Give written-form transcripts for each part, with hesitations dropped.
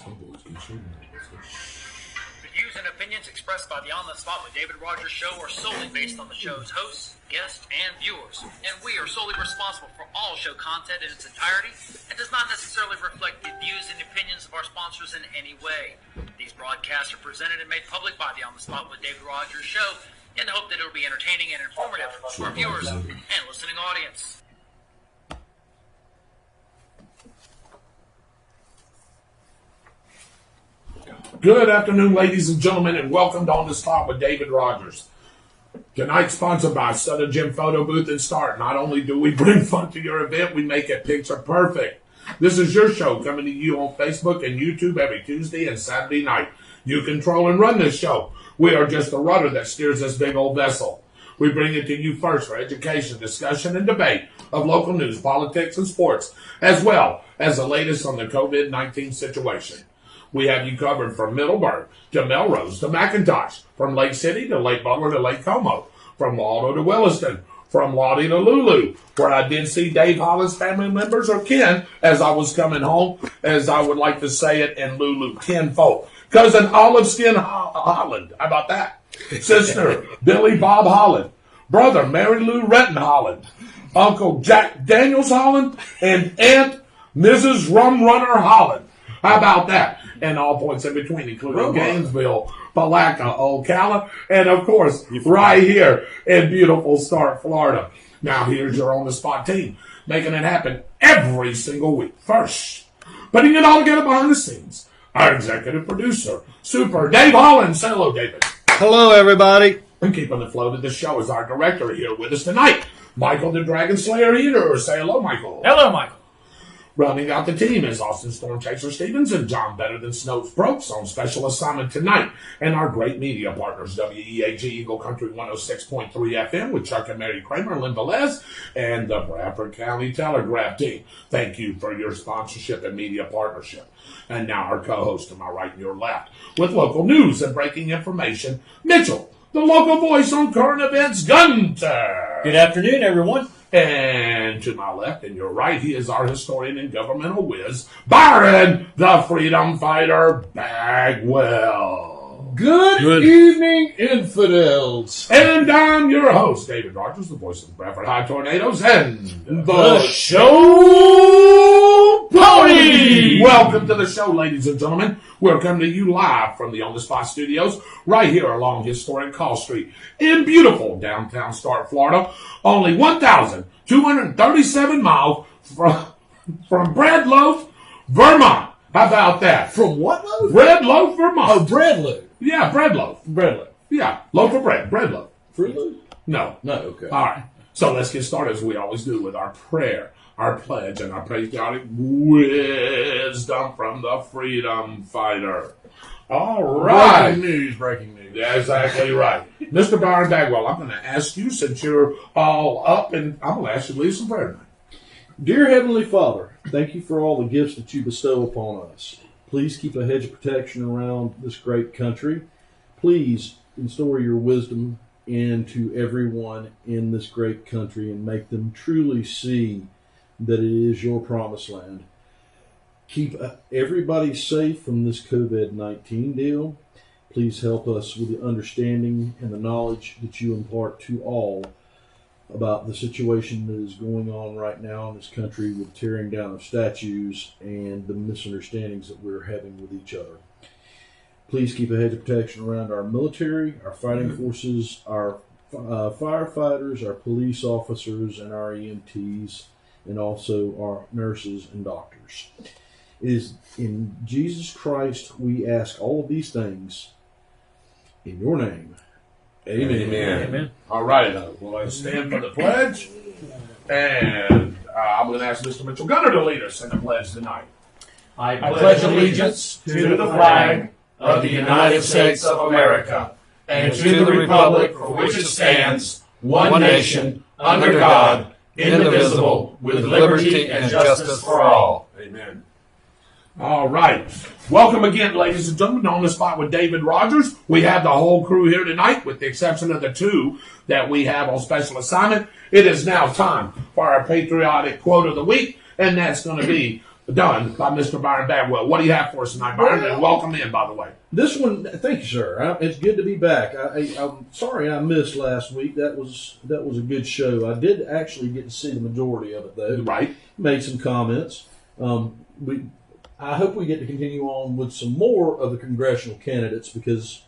The views and opinions expressed by the On the Spot with David Rodgers show are solely based on the show's hosts, guests, and viewers, and we are solely responsible for all show content in its entirety and does not necessarily reflect the views and opinions of our sponsors in any way. These broadcasts are presented and made public by the On the Spot with David Rodgers show in the hope that it will be entertaining and informative to our viewers and listening audience. Good afternoon, ladies and gentlemen, and welcome to On the Spot with David Rodgers. Tonight, sponsored by Southern Gym Photo Booth and Start. Not only do we bring fun to your event, we make it picture perfect. This is your show coming to you on Facebook and YouTube every Tuesday and Saturday night. You control and run this show. We are just the rudder that steers this big old vessel. We bring it to you first for education, discussion, and debate of local news, politics, and sports, as well as the latest on the COVID-19 situation. We have you covered from Middleburg to Melrose to McIntosh, from Lake City to Lake Butler to Lake Como, from Waldo to Williston, from Lottie to Lulu, where I did see Dave Holland's family members, or Ken, as I was coming home, as I would like to say it in Lulu, kinfolk. Cousin Olive Skin Holland, how about that? Sister Billy Bob Holland, brother Mary Lou Retton Holland, Uncle Jack Daniels Holland, and Aunt Mrs. Rum Runner Holland. How about that? And all points in between, including Gainesville, Palaca, Ocala, and of course, right here in beautiful Start, Florida. Now here's your on-the-spot team, making it happen every single week. First, putting it all together behind the scenes, our executive producer, Super Dave Holland. Say hello, David. Hello, everybody. And keeping the flow of the show is our director here with us tonight, Michael the Dragon Slayer Eater. Say hello, Michael. Hello, Michael. Rounding out the team is Austin Storm Chaser Stevens and John Better Than Snopes Brooks on special assignment tonight. And our great media partners, WEAG Eagle Country 106.3 FM with Chuck and Mary Kramer, Lynn Velez, and the Bradford County Telegraph team. Thank you for your sponsorship and media partnership. And now our co-host to my right and your left with local news and breaking information, Mitchell, the local voice on current events, Gunter. Good afternoon, everyone. And to my left and your right, he is our historian and governmental whiz, Byron, the freedom fighter, Bagwell. Good evening, infidels. And I'm your host, David Rodgers, the voice of the Bradford High Tornadoes, and the show pony. Welcome to the show, ladies and gentlemen. We're coming to you live from the On the Spot studios right here along historic Call Street in beautiful downtown Start, Florida. Only 1,237 miles from Breadloaf, Vermont. How about that? From what loaf? Breadloaf, Vermont. Oh, Breadloaf. Yeah, Breadloaf. Breadloaf. Yeah, loaf of bread, Breadloaf. Fruit Loop? No. No, okay. All right. So let's get started as we always do with our prayer, our pledge, and our patriotic wisdom from the freedom fighter. All right. Breaking news. Yeah, exactly right. Mr. Byron Bagwell, I'm going to ask you, since you're all up, and I'm going to ask you to lead some prayer tonight. Dear Heavenly Father, thank you for all the gifts that you bestow upon us. Please keep a hedge of protection around this great country. Please restore your wisdom into everyone in this great country and make them truly see that it is your promised land. Keep everybody safe from this COVID-19 deal. Please help us with the understanding and the knowledge that you impart to all about the situation that is going on right now in this country with tearing down of statues and the misunderstandings that we're having with each other. Please keep a hedge of protection around our military, our fighting forces, our firefighters, our police officers, and our EMTs, and also our nurses and doctors. It is in Jesus Christ we ask all of these things in your name. Amen. Amen. All right. Well, I stand for the pledge. And I'm going to ask Mr. Mitchell Gunner to lead us in the pledge tonight. I pledge allegiance to the flag of the United States of America and to the republic for which it stands, one nation, under God, indivisible, with liberty and justice for all. Amen. All right. Welcome again, ladies and gentlemen, On the Spot with David Rodgers. We have the whole crew here tonight, with the exception of the two that we have on special assignment. It is now time for our patriotic quote of the week, and that's going to be done by Mr. Byron Bagwell. What do you have for us tonight, Byron? And welcome in, by the way. This one, thank you, sir. It's good to be back. I'm sorry I missed last week. That was a good show. I did actually get to see the majority of it, though. Right. Made some comments. I hope we get to continue on with some more of the congressional candidates because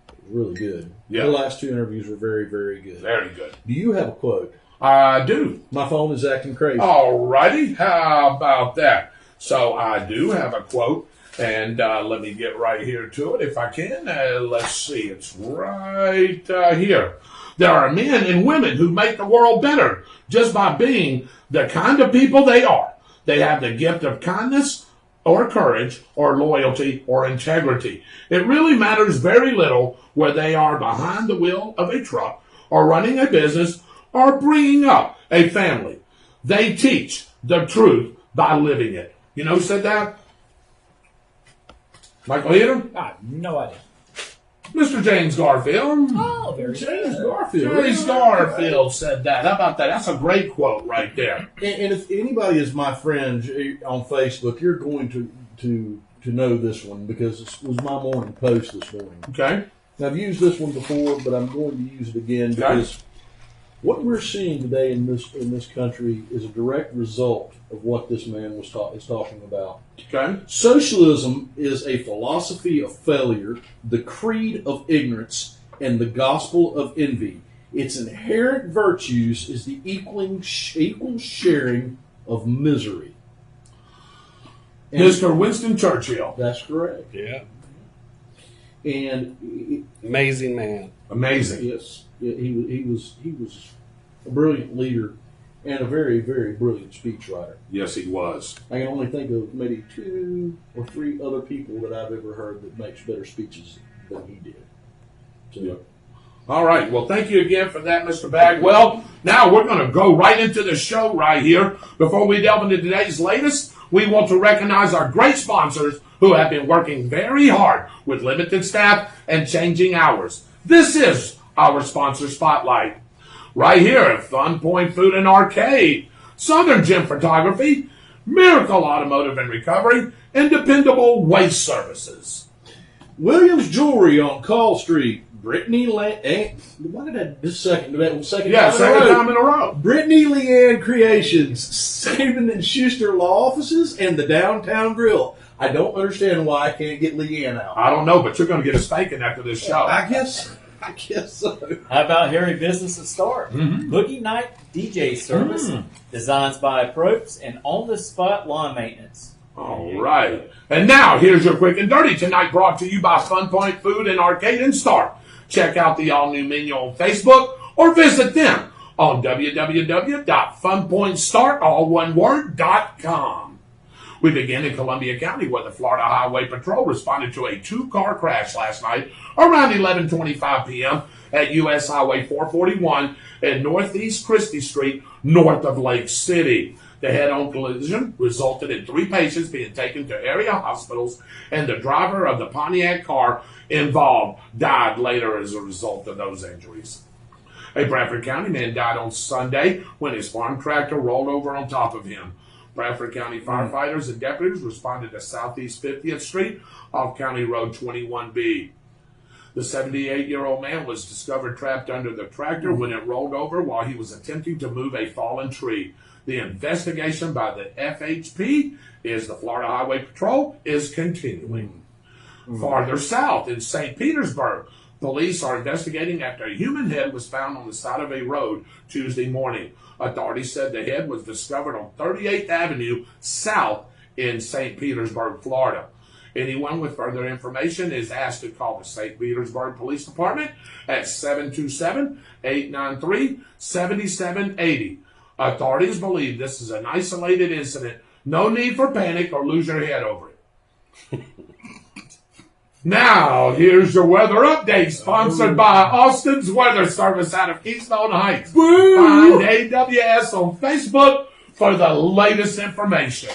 it was really good. Yeah. The last two interviews were very, very good. Very good. Do you have a quote? I do. My phone is acting crazy. All righty. How about that? So I do have a quote, and let me get right here to it if I can. Let's see. It's right here. There are men and women who make the world better just by being the kind of people they are. They have the gift of kindness or courage or loyalty or integrity. It really matters very little where they are behind the wheel of a truck or running a business or bringing up a family. They teach the truth by living it. You know who said that? Michael Heater? I have no idea. Mr. James Garfield. Oh, very James good. Garfield. James Garfield said that. How about that? That's a great quote right there. And if anybody is my friend on Facebook, you're going to know this one because it was my morning post this morning. Okay. Now, I've used this one before, but I'm going to use it again because what we're seeing today in this country is a direct result of what this man is talking about. Okay. Socialism is a philosophy of failure, the creed of ignorance, and the gospel of envy. Its inherent virtues is the equal sharing of misery. And Mr. Winston Churchill. that's correct. Yeah. And Amazing man. Amazing. yes, he was a brilliant leader and a very, very brilliant speechwriter. Yes, he was. I can only think of maybe 2 or 3 other people that I've ever heard that makes better speeches than he did. So, Yep. All right. Well, thank you again for that, Mr. Bagwell. Now we're going to go right into the show right here. Before we delve into today's latest, we want to recognize our great sponsors who have been working very hard with limited staff and changing hours. This is our sponsor spotlight. Right here at Fun Point Food and Arcade, Southern Gym Photography, Miracle Automotive and Recovery, and Dependable Waste Services. Williams Jewelry on Call Street. Brittany why did I this second Yeah, second time in a row. Brittany Leanne Creations, Saban and Schuster Law Offices, and the Downtown Grill. I don't understand why I can't get Leanne out. I don't know, but you're going to get a spanking after this show. I guess so. How about Harry Business at Start? Boogie Night DJ service, designs by Probes, and on-the-spot lawn maintenance. All right. And now, here's your quick and dirty tonight, brought to you by Fun Point Food and Arcade and Start. Check out the all-new menu on Facebook or visit them on www.funpointstart.com. We begin in Columbia County, where the Florida Highway Patrol responded to a 2-car crash last night around 11:25 p.m. at U.S. Highway 441 at Northeast Christie Street, north of Lake City. The head-on collision resulted in 3 patients being taken to area hospitals, and the driver of the Pontiac car involved died later as a result of those injuries. A Bradford County man died on Sunday when his farm tractor rolled over on top of him. Bradford County firefighters and deputies responded to Southeast 50th Street off County Road 21B. The 78-year-old man was discovered trapped under the tractor when it rolled over while he was attempting to move a fallen tree. The investigation by the FHP, is the Florida Highway Patrol, is continuing. Farther south in St. Petersburg, police are investigating after a human head was found on the side of a road Tuesday morning. Authorities said the head was discovered on 38th Avenue South in St. Petersburg, Florida. Anyone with further information is asked to call the St. Petersburg Police Department at 727-893-7780. Authorities believe this is an isolated incident. No need for panic or lose your head over it. Now, here's your weather update, sponsored by Austin's Weather Service out of Keystone Heights. Find AWS on Facebook for the latest information.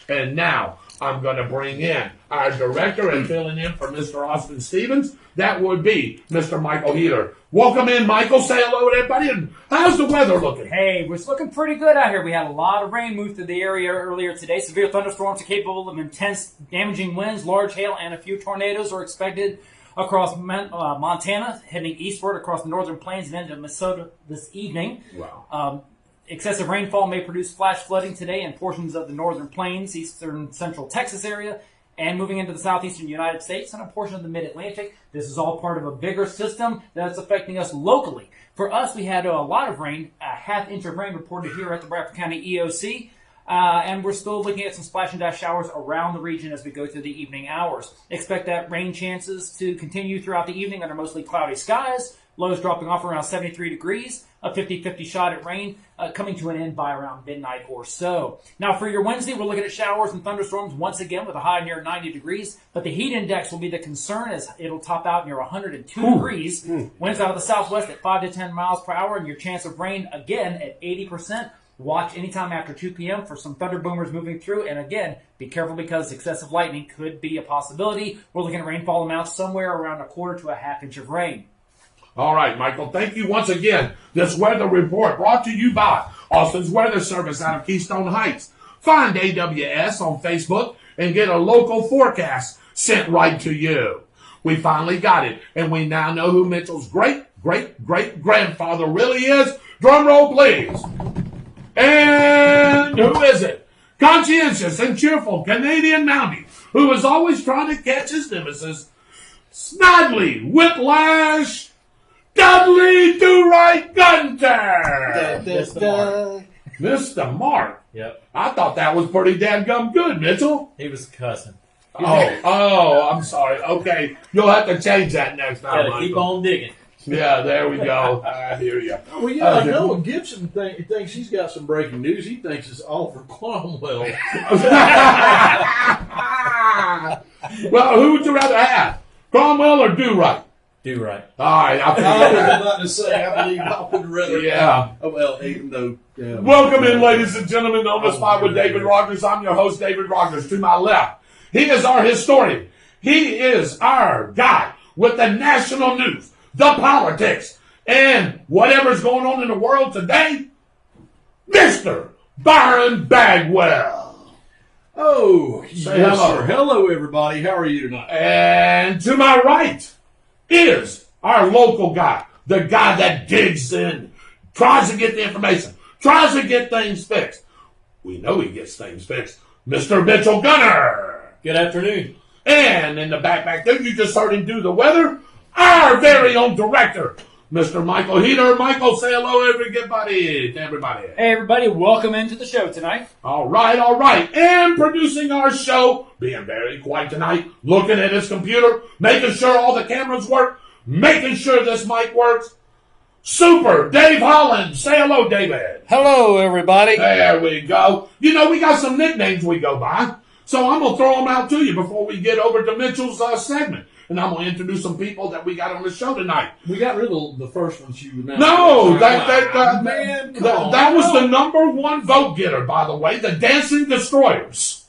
And now, I'm going to bring in our director and filling in for Mr. Austin Stevens. That would be Mr. Michael Heater. Welcome in, Michael. Say hello to everybody. And how's the weather looking? Hey, it's looking pretty good out here. We had a lot of rain move through the area earlier today. Severe thunderstorms are capable of intense, damaging winds, large hail, and a few tornadoes are expected across Montana, heading eastward across the northern plains and into Minnesota this evening. Wow. Excessive rainfall may produce flash flooding today in portions of the northern plains, eastern central Texas area, and moving into the southeastern United States and a portion of the mid-Atlantic. This is all part of a bigger system that's affecting us locally. For us, we had a lot of rain, a half-inch of rain reported here at the Bradford County EOC, and we're still looking at some splash and dash showers around the region as we go through the evening hours. Expect that rain chances to continue throughout the evening under mostly cloudy skies, lows dropping off around 73 degrees, a 50-50 shot at rain coming to an end by around midnight or so. Now for your Wednesday, we're looking at showers and thunderstorms once again with a high near 90 degrees, but the heat index will be the concern as it'll top out near 102 degrees. Winds out of the southwest at 5 to 10 miles per hour, and your chance of rain again at 80%. Watch anytime after 2 p.m. for some thunder boomers moving through. And again, be careful because excessive lightning could be a possibility. We're looking at rainfall amounts somewhere around a quarter to a half inch of rain. All right, Michael. Thank you once again. This weather report brought to you by Austin's Weather Service out of Keystone Heights. Find AWS on Facebook and get a local forecast sent right to you. We finally got it, and we now know who Mitchell's great-great-great-grandfather really is. Drum roll, please. And who is it? Conscientious and cheerful Canadian Mountie who is always trying to catch his nemesis, Snidely Whiplash Dudley Do-Right Gunter. Missed the mark. Yep. I thought that was pretty dadgum good, Mitchell. He was cussing. Oh, I'm sorry. Okay, you'll have to change that next time, Gotta keep Michael. on digging. Yeah, there we go. I hear you. Well, yeah, I know Gibson thinks he's got some breaking news. He thinks it's Oliver Cromwell. Well, who would you rather have? Cromwell or Do-Right? Do right. All right, I was about to say, I believe I would rather. Yeah. Oh, well, even though. Yeah. Welcome in, ladies and gentlemen, on the spot with David Rodgers. I'm your host, David Rodgers. To my left, he is our historian. He is our guy with the national news, the politics, and whatever's going on in the world today, Mr. Byron Bagwell. Oh, Say yes, hello. sir. Hello, everybody. How are you tonight? And to my right is our local guy, the guy that digs in, tries to get the information, tries to get things fixed. We know he gets things fixed. Mr. Mitchell Gunner. Good afternoon. And in the back there, you just heard him do the weather. Our very own director, Mr. Michael Heater. Michael, say hello, everybody. Hey, everybody, welcome into the show tonight. All right. And producing our show, being very quiet tonight, looking at his computer, making sure all the cameras work, making sure this mic works. Super Dave Holland. Say hello, David. Hello, everybody. There we go. You know, we got some nicknames we go by, so I'm going to throw them out to you before we get over to Mitchell's segment. And I'm going to introduce some people that we got on the show tonight. We got rid of the first ones you announced. No, that was the number one vote getter, by the way, the Dancing Destroyers.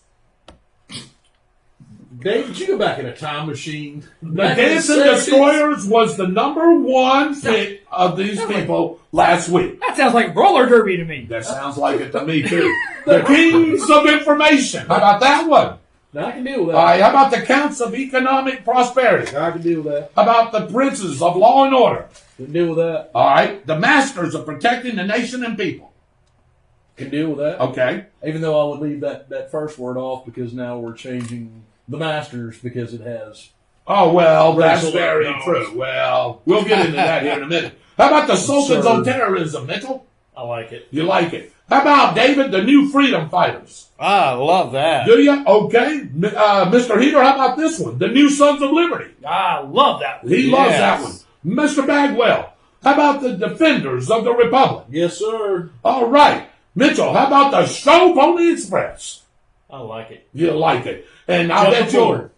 Dave, did you go back in a time machine? The Dancing Destroyers was the number one pick of these people last week. That sounds like roller derby to me. That sounds like it to me, too. The Kings of Information. How about that one? Now I can deal with that. All right, how about the Counts of Economic Prosperity? I can deal with that. How about the Princes of Law and Order? Can deal with that. All right, the Masters of Protecting the Nation and People. Can deal with that. Okay. Even though I would leave that first word off because now we're changing the Masters because it has. Oh, well, that's Racial very knowledge. true. Well, we'll get into that here in a minute. How about the Sultans on Terrorism, Mitchell? I like it. You like it. How about, David, the New Freedom Fighters? I love that. Do you? Okay. Mr. Heater, how about this one? The New Sons of Liberty. I love that one. He loves that one. Mr. Bagwell, how about the Defenders of the Republic? Yes, sir. All right. Mitchell, how about the Show Pony Express? I like it. You like it. And Jump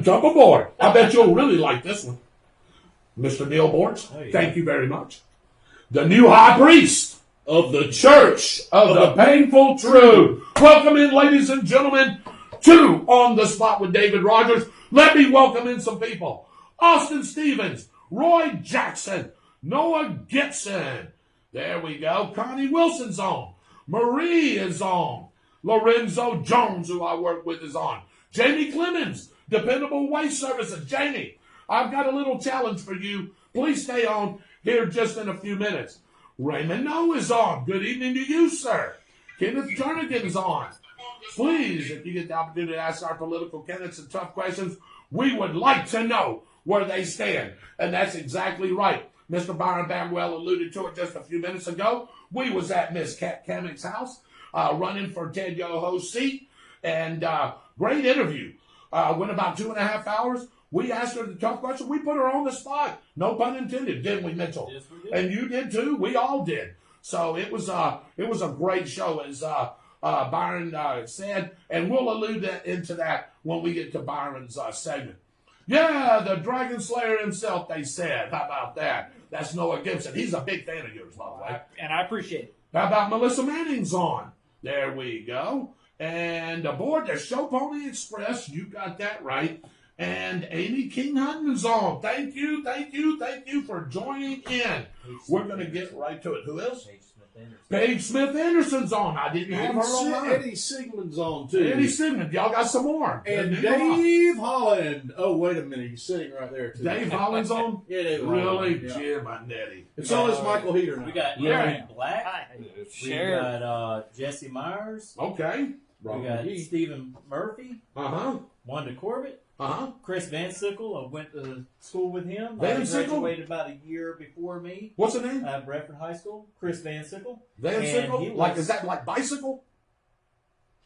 jump aboard. I bet you'll really like this one. Mr. Neil Bortz, Oh, yeah. Thank you very much. The new high priest of the Church of the Painful Truth. Welcome in, ladies and gentlemen, to On the Spot with David Rodgers. Let me welcome in some people. Austin Stevens, Roy Jackson, Noah Gibson. There we go. Connie Wilson's on. Marie is on. Lorenzo Jones, who I work with, is on. Jamie Clemens, Dependable Waste Services. Jamie, I've got a little challenge for you. Please stay on here just in a few minutes. Raymond No is on. Good evening to you, sir. Kenneth Jernigan is on. Please, if you get the opportunity to ask our political candidates some tough questions, we would like to know where they stand. And that's exactly right. Mr. Byron Bamwell alluded to it just a few minutes ago. We was at Miss Kat Kamick's house, running for Ted Yoho's seat, and great interview. Went about 2.5 hours. We asked her the tough question. We put her on the spot. No pun intended, didn't we, Mitchell? Yes, we did. And you did too. We all did. So it was a great show, as Byron said, and we'll allude into that when we get to Byron's segment. Yeah, the Dragon Slayer himself, they said. How about that? That's Noah Gibson. He's a big fan of yours, by the way. And I appreciate it. How about Melissa Manning's on? There we go. And aboard the Show Pony Express, you got that right. And Amy King Hutton's on. Thank you for joining in. We're going to get right to it. Who else? Paige Smith Anderson's on. I didn't have her on. Eddie Sigmund's on, too. Eddie Sigmund. Y'all got some more. And Dave Holland. Oh, wait a minute. He's sitting right there, too. Dave Holland's on? Yeah, Dave Really? Holland. Yeah. Jim and Nettie. And so is Michael Heater now. We got Yeah. Aaron Black. We got Jesse Myers. Okay. We got Stephen Murphy. Uh-huh. Wanda Corbett. Uh-huh. Chris Van Sickle. I went to school with him. Van He Sickle? graduated about a year before me. What's the name? Bradford High School. Chris Van Sickle. Van And Sickle? he Like, lives- is that like bicycle?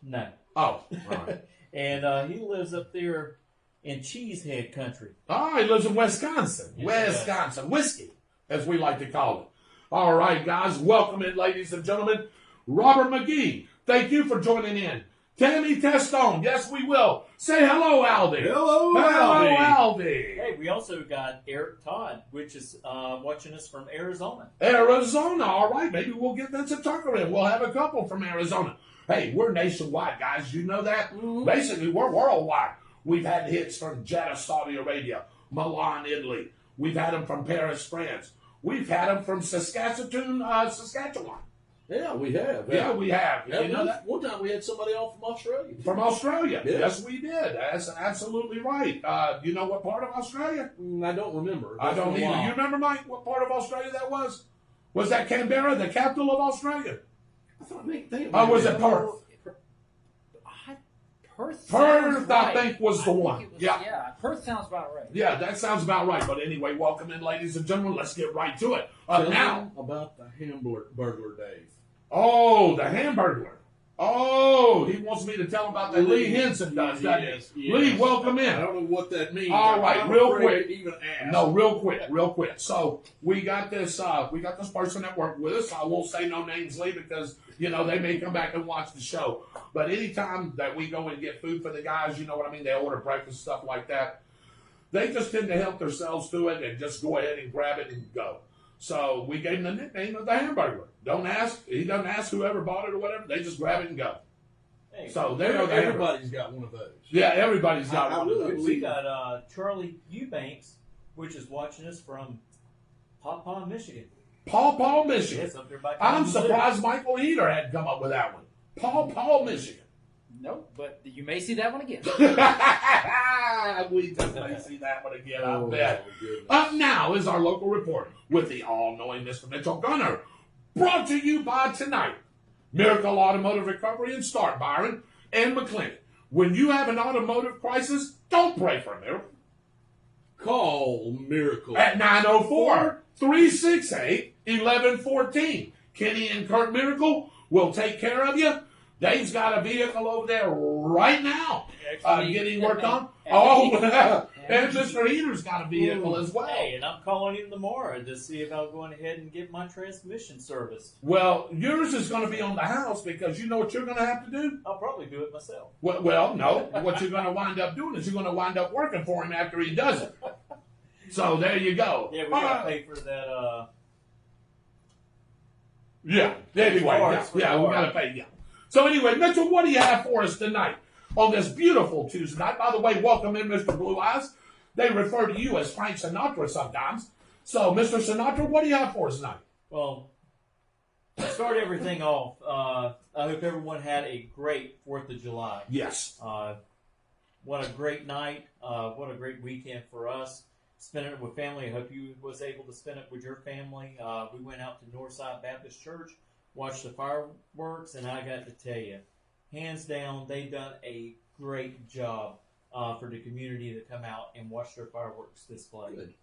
No. Oh, all right. And he lives up there in Cheesehead country. Oh, he lives in Wisconsin. Yes, Wisconsin. Whiskey, as we like to call it. All right, guys. Welcome in, ladies and gentlemen. Robert McGee, thank you for joining in. Tammy Testone, yes, we will. Say hello, Aldi. Hello, Aldi. Hey, we also got Eric Todd, which is watching us from Arizona. Arizona, all right. Maybe we'll get Vincent Tucker in. We'll have a couple from Arizona. Hey, we're nationwide, guys. You know that? Mm-hmm. Basically, we're worldwide. We've had hits from Jeddah, Saudi Arabia, Milan, Italy. We've had them from Paris, France. We've had them from Saskatchewan, Saskatchewan. Yeah, we have. Yeah, we have. Yeah, You know that? one time we had somebody on from Australia. From Australia. Yeah. Yes, we did. That's absolutely right. You know what part of Australia? I don't remember. I don't It's been a either. while. You remember, Mike, what part of Australia that was? Was that Canberra, the capital of Australia? I thought they Or was it Perth? Perth. Perth, sounds I right. think, was the one. it was- Yeah. Yeah, Perth sounds about right. Yeah, that sounds about right. But anyway, welcome in, ladies and gentlemen. Let's get right to it. Tell Now, them about the Hamburglar, Dave. oh, the Hamburglar. Oh, he wants me to tell him about that Lee Henson does, doesn't Yes, he? yes. Lee, welcome I in. don't know what that means. All right, I'm real afraid quick. to even ask. No, real quick. So we got this person that worked with us. I won't say no names, Lee, because they may come back and watch the show. But anytime that we go and get food for the guys, you know what I mean? They order breakfast, stuff like that. They just tend to help themselves to it and just go ahead and grab it and go. So we gave him the nickname of the Hamburglar. Don't ask. He doesn't ask whoever bought it or whatever. They just grab it and go. Hey, So there go the Hamburglar. Everybody's got one of those. Yeah, everybody's got I one of really those. we believe got Charlie Eubanks, which is watching us from Paw, Michigan. Paw, Michigan. Yes, up there by I'm Kansas City. surprised Michael Heater hadn't come up with that one. Paw, Michigan. Nope, but you may see that one again. We just may see that one again, I Oh, bet. my goodness. Up now is our local report with the all-knowing Mr. Mitchell Gunner. Brought to you by tonight. Miracle Automotive Recovery and Start, Byron and McClain. When you have an automotive crisis, don't pray for a miracle. Call Miracle. At 904-368-1114. Kenny and Kurt Miracle will take care of you. Dave's got a vehicle over there right now getting worked on. Oh, and Mr. Heater's got a vehicle as well. Hey, and I'm calling him tomorrow to see if I'll go ahead and get my transmission serviced. Well, yours is going to be on the house because you know what you're going to have to do? I'll probably do it myself. Well, no. What you're going to wind up doing is you're going to wind up working for him after he does it. So there you go. Yeah, we got to pay for that. Yeah. Anyway, Parts, yeah, we parts. got to pay. Yeah. So anyway, Mitchell, what do you have for us tonight? on this beautiful Tuesday night. By the way, welcome in, Mr. Blue Eyes. They refer to you as Frank Sinatra sometimes. So, Mr. Sinatra, what do you have for us tonight? Well, to start everything off, I hope everyone had a great 4th of July. Yes. What a great night. What a great weekend for us. Spending it with family. I hope you was able to spend it with your family. We went out to Northside Baptist Church, watched the fireworks, and I got to tell you, hands down, they done a great job for the community to come out and watch their fireworks display. Good.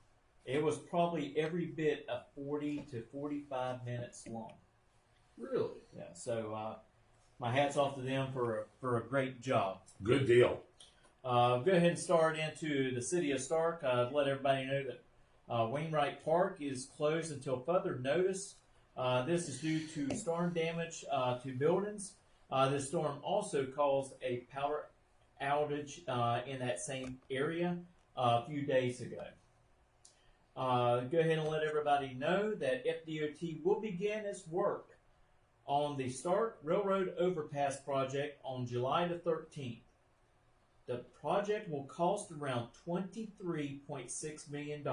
It was probably every bit of 40 to 45 minutes long. Really? Yeah, so my hat's off to them for a great job. Good deal. Go ahead and start into the city of Stark. Let everybody know that Wainwright Park is closed until further notice. This is due to storm damage to buildings. This storm also caused a power outage in that same area a few days ago. Go ahead and let everybody know that FDOT will begin its work on the Stark Railroad Overpass project on July the 13th. The project will cost around $23.6 million.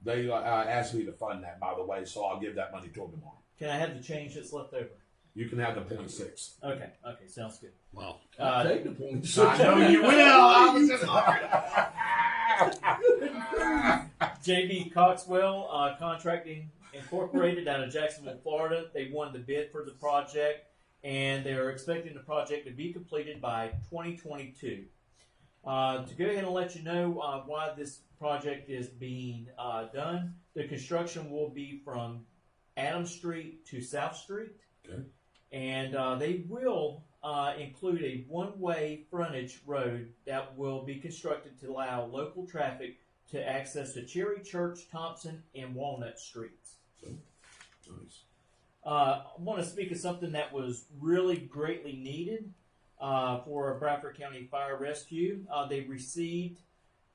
They asked me to fund that, by the way, so I'll give that money to them tomorrow. Can I have the change that's left over? You can have the 0.6. Okay, sounds good. Wow. Take the point. I know you will. I was just JB Coxwell Contracting Incorporated out of Jacksonville, Florida. They won the bid for the project, and they're expecting the project to be completed by 2022. To go ahead and let you know why this project is being done, the construction will be from Adams Street to South Street. Okay. And they will include a one-way frontage road that will be constructed to allow local traffic to access the Cherry Church, Thompson, and Walnut Streets. Nice. I want to speak of something that was really greatly needed for Bradford County Fire Rescue. They received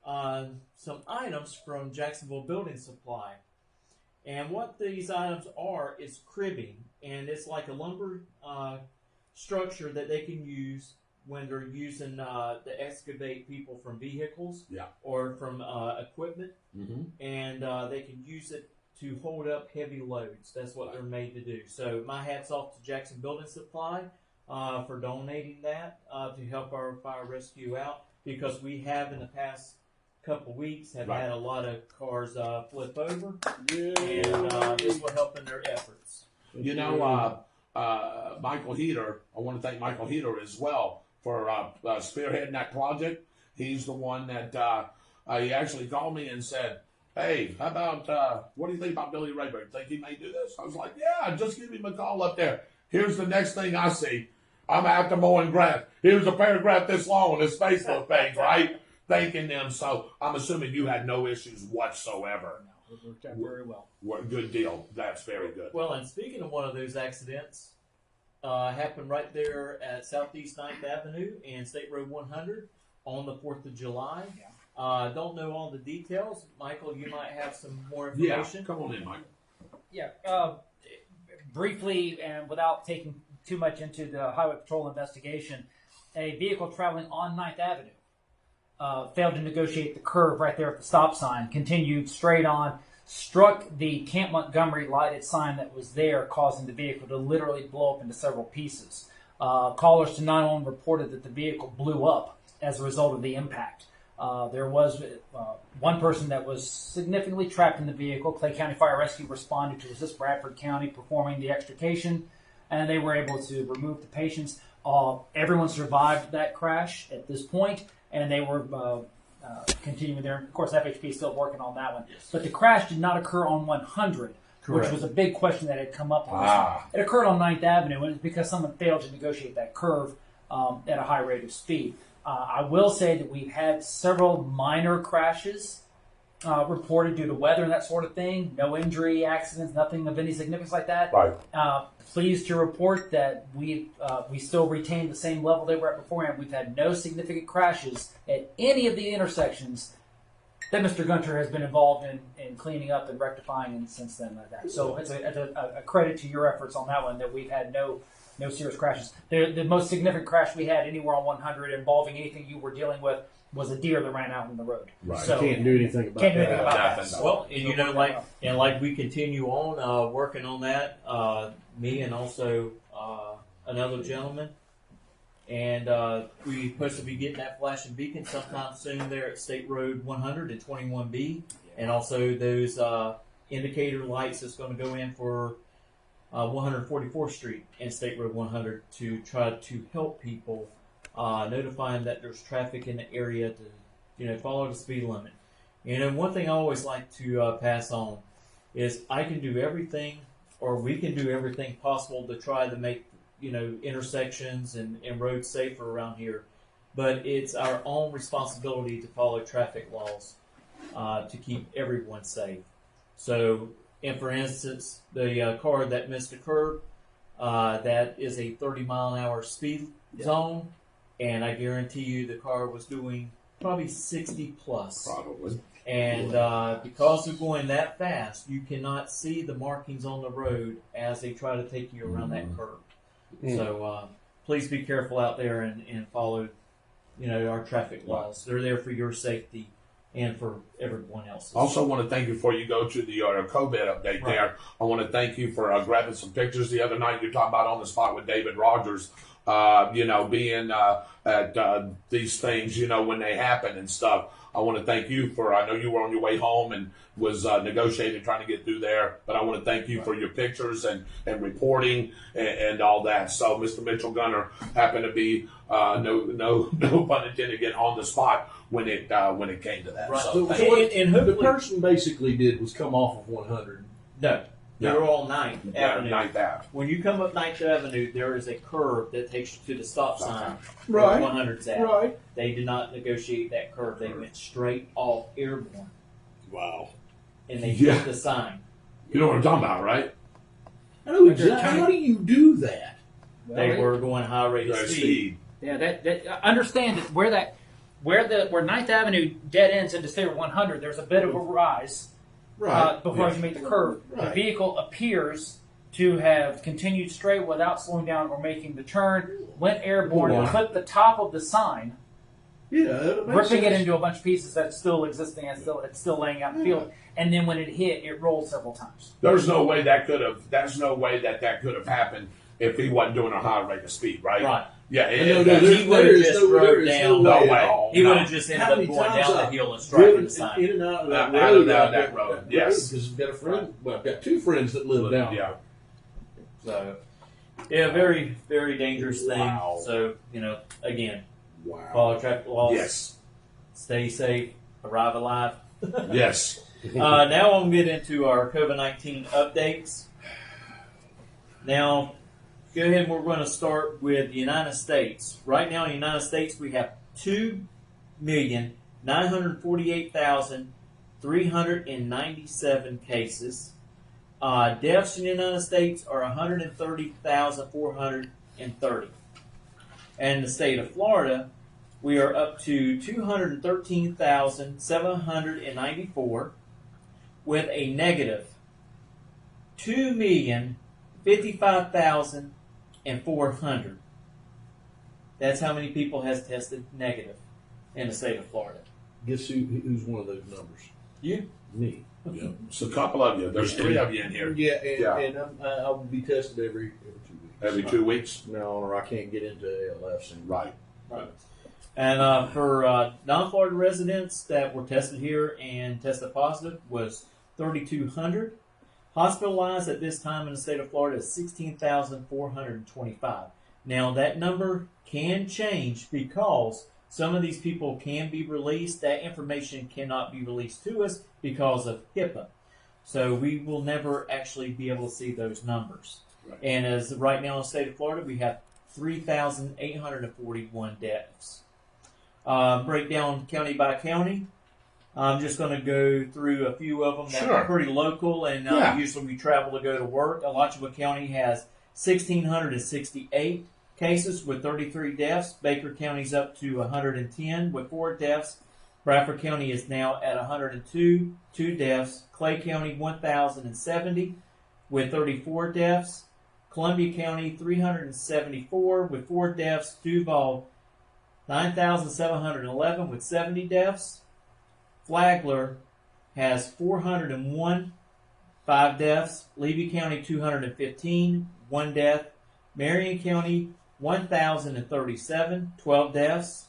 some items from Jacksonville Building Supply. And what these items are is cribbing, and it's like a lumber structure that they can use when they're using to excavate people from vehicles or from equipment, and they can use it to hold up heavy loads. That's what they're made to do. So my hat's off to Jackson Building Supply for donating that to help our fire rescue out, because we have in the past couple weeks have had a lot of cars flip over, and this will help in their efforts. You know, Michael Heater, I want to thank Michael Heater as well for spearheading that project. He's the one that he actually called me and said, hey, how about, what do you think about Billy Rayburn? Think he may do this? I was like, yeah, just give him a call up there. Here's the next thing I see. I'm after mowing grass. Here's a paragraph this long on his Facebook page, right? Thanking them. So I'm assuming you had no issues whatsoever. No, it worked out very well. Good deal. That's very good. Well, and speaking of one of those accidents, happened right there at Southeast 9th Avenue and State Road 100 on the 4th of July. Don't know all the details. Michael, you might have some more information. Yeah, come on in, Mike. Yeah, briefly and without taking too much into the Highway Patrol investigation, a vehicle traveling on 9th Avenue failed to negotiate the curve right there at the stop sign, continued straight on, struck the Camp Montgomery lighted sign that was there, causing the vehicle to literally blow up into several pieces. Callers to 911 reported that the vehicle blew up as a result of the impact. There was one person that was significantly trapped in the vehicle. Clay County Fire Rescue responded to assist Bradford County performing the extrication, and they were able to remove the patients. Everyone survived that crash at this point, and they were continuing there. Of course, FHP is still working on that one. But the crash did not occur on 100, which was a big question that had come up on this one. It occurred on 9th Avenue, and it's because someone failed to negotiate that curve at a high rate of speed. I will say that we've had several minor crashes reported due to weather and that sort of thing. No injury, accidents, nothing of any significance like that. Right. Pleased to report that we still retain the same level they were at beforehand. We've had no significant crashes at any of the intersections that Mr. Gunter has been involved in cleaning up and rectifying since then like that. So it's a credit to your efforts on that one that we've had no No serious crashes. The most significant crash we had anywhere on 100 involving anything you were dealing with was a deer that ran out on the road. Right. So Can't do anything about can't do anything that. about Nothing. that. Well, and like we continue on working on that, me and also another gentleman, and we supposed to be getting that flashing beacon sometime soon there at State Road 100 and 21B, and also those indicator lights that's going to go in for 144th Street and State Road 100 to try to help people, notifying that there's traffic in the area to, follow the speed limit. And one thing I always like to pass on is I can do everything, or we can do everything possible to try to make, intersections and roads safer around here. But it's our own responsibility to follow traffic laws to keep everyone safe. So, and for instance, the car that missed a curb, that is a 30-mile-an-hour speed zone, and I guarantee you the car was doing probably 60 plus. Probably. And because they're going that fast, you cannot see the markings on the road as they try to take you around that curve. So please be careful out there and follow, our traffic laws. They're there for your safety and for everyone else's. Also want to thank you before you go to the COVID update there. I want to thank you for grabbing some pictures the other night. You're talking about on the spot with David Rodgers, being at these things, when they happen and stuff. I want to thank you I know you were on your way home and was negotiating, trying to get through there, but I want to thank you for your pictures and reporting and all that. So Mr. Mitchell Gunner happened to be, no pun intended, again, on the spot when it came to that. Right. So So thank what and the person basically did was come off of 100. No, they're all 9th Avenue. Ninth Ave. When you come up 9th Avenue, there is a curve that takes you to the stop sign. Right. 100's at. Right. They did not negotiate that curve. They went straight off Airborne, Wow. and they Yeah. hit the sign. You know what I'm talking about, right? I know exactly. How do you do that? They were going high rate of Right, speed. Yeah, that understand that where 9th Avenue dead ends into State Road 100, there's a bit of a rise before you make the curve. The Right. vehicle appears to have continued straight without slowing down or making the turn, went airborne, and clipped the top of the sign, Yeah, that makes ripping it sense. into a bunch of pieces that's still existing and it's still laying out in the field. And then when it hit, it rolled several times. There's no way that could have happened if he wasn't doing a high rate of speed, right? Right. Yeah. No, that's- he would have just drove down. no way way. at all. He No. would have just ended How up many going times down the I've hill and striking driven the sign. in and out of that Out road. of that road, yes. Because I've got a friend. Well, I've got 2 friends that live down. Yeah. So, yeah, very, very dangerous thing. Wow. So, again, Wow. follow traffic laws. Yes. Stay safe. Arrive alive. Yes. Now we'll get into our COVID-19 updates. Now, go ahead and we're going to start with the United States. Right now in the United States, we have 2,948,397 cases. Deaths in the United States are 130,430. And in the state of Florida, we are up to 213,794 with a negative 2,055,400. That's how many people has tested negative in the state of Florida. Guess who's one of those numbers? You? Me. Yeah. It's a couple of you. There's 3 of you in here. Yeah, and, Yeah. and I will be tested every 2 weeks. Every 2 weeks. No, or I can't get into ALS. Right. And for non-Florida residents that were tested here and tested positive was 3,200. Hospitalized at this time in the state of Florida is 16,425. Now that number can change because some of these people can be released. That information cannot be released to us because of HIPAA. So we will never actually be able to see those numbers. Right. And as right now in the state of Florida, we have 3,841 deaths. Breakdown county by county. I'm just going to go through a few of them that Sure. are pretty local, and Yeah. usually we travel to go to work. Alachua County has 1,668 cases with 33 deaths. Baker County's up to 110 with 4 deaths. Bradford County is now at 102, 2 deaths. Clay County 1,070 with 34 deaths. Columbia County 374 with 4 deaths. Duval 9,711 with 70 deaths. Flagler has 401, 5 deaths. Levy County 215, 1 death. Marion County 1,037, 12 deaths.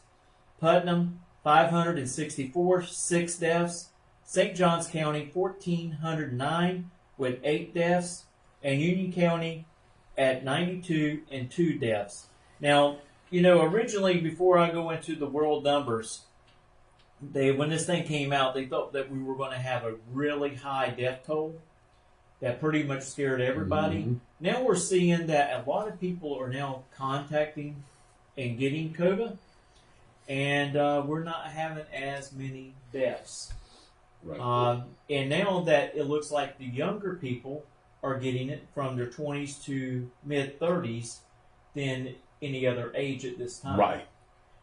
Putnam 564, 6 deaths. St. Johns County 1,409 with 8 deaths. And Union County at 92 and 2 deaths. Now, originally, before I go into the world numbers, when this thing came out, they thought that we were going to have a really high death toll that pretty much scared everybody. Mm-hmm. Now we're seeing that a lot of people are now contacting and getting COVID, and we're not having as many deaths. Right. And now that it looks like the younger people are getting it from their 20s to mid-30s than any other age at this time. Right.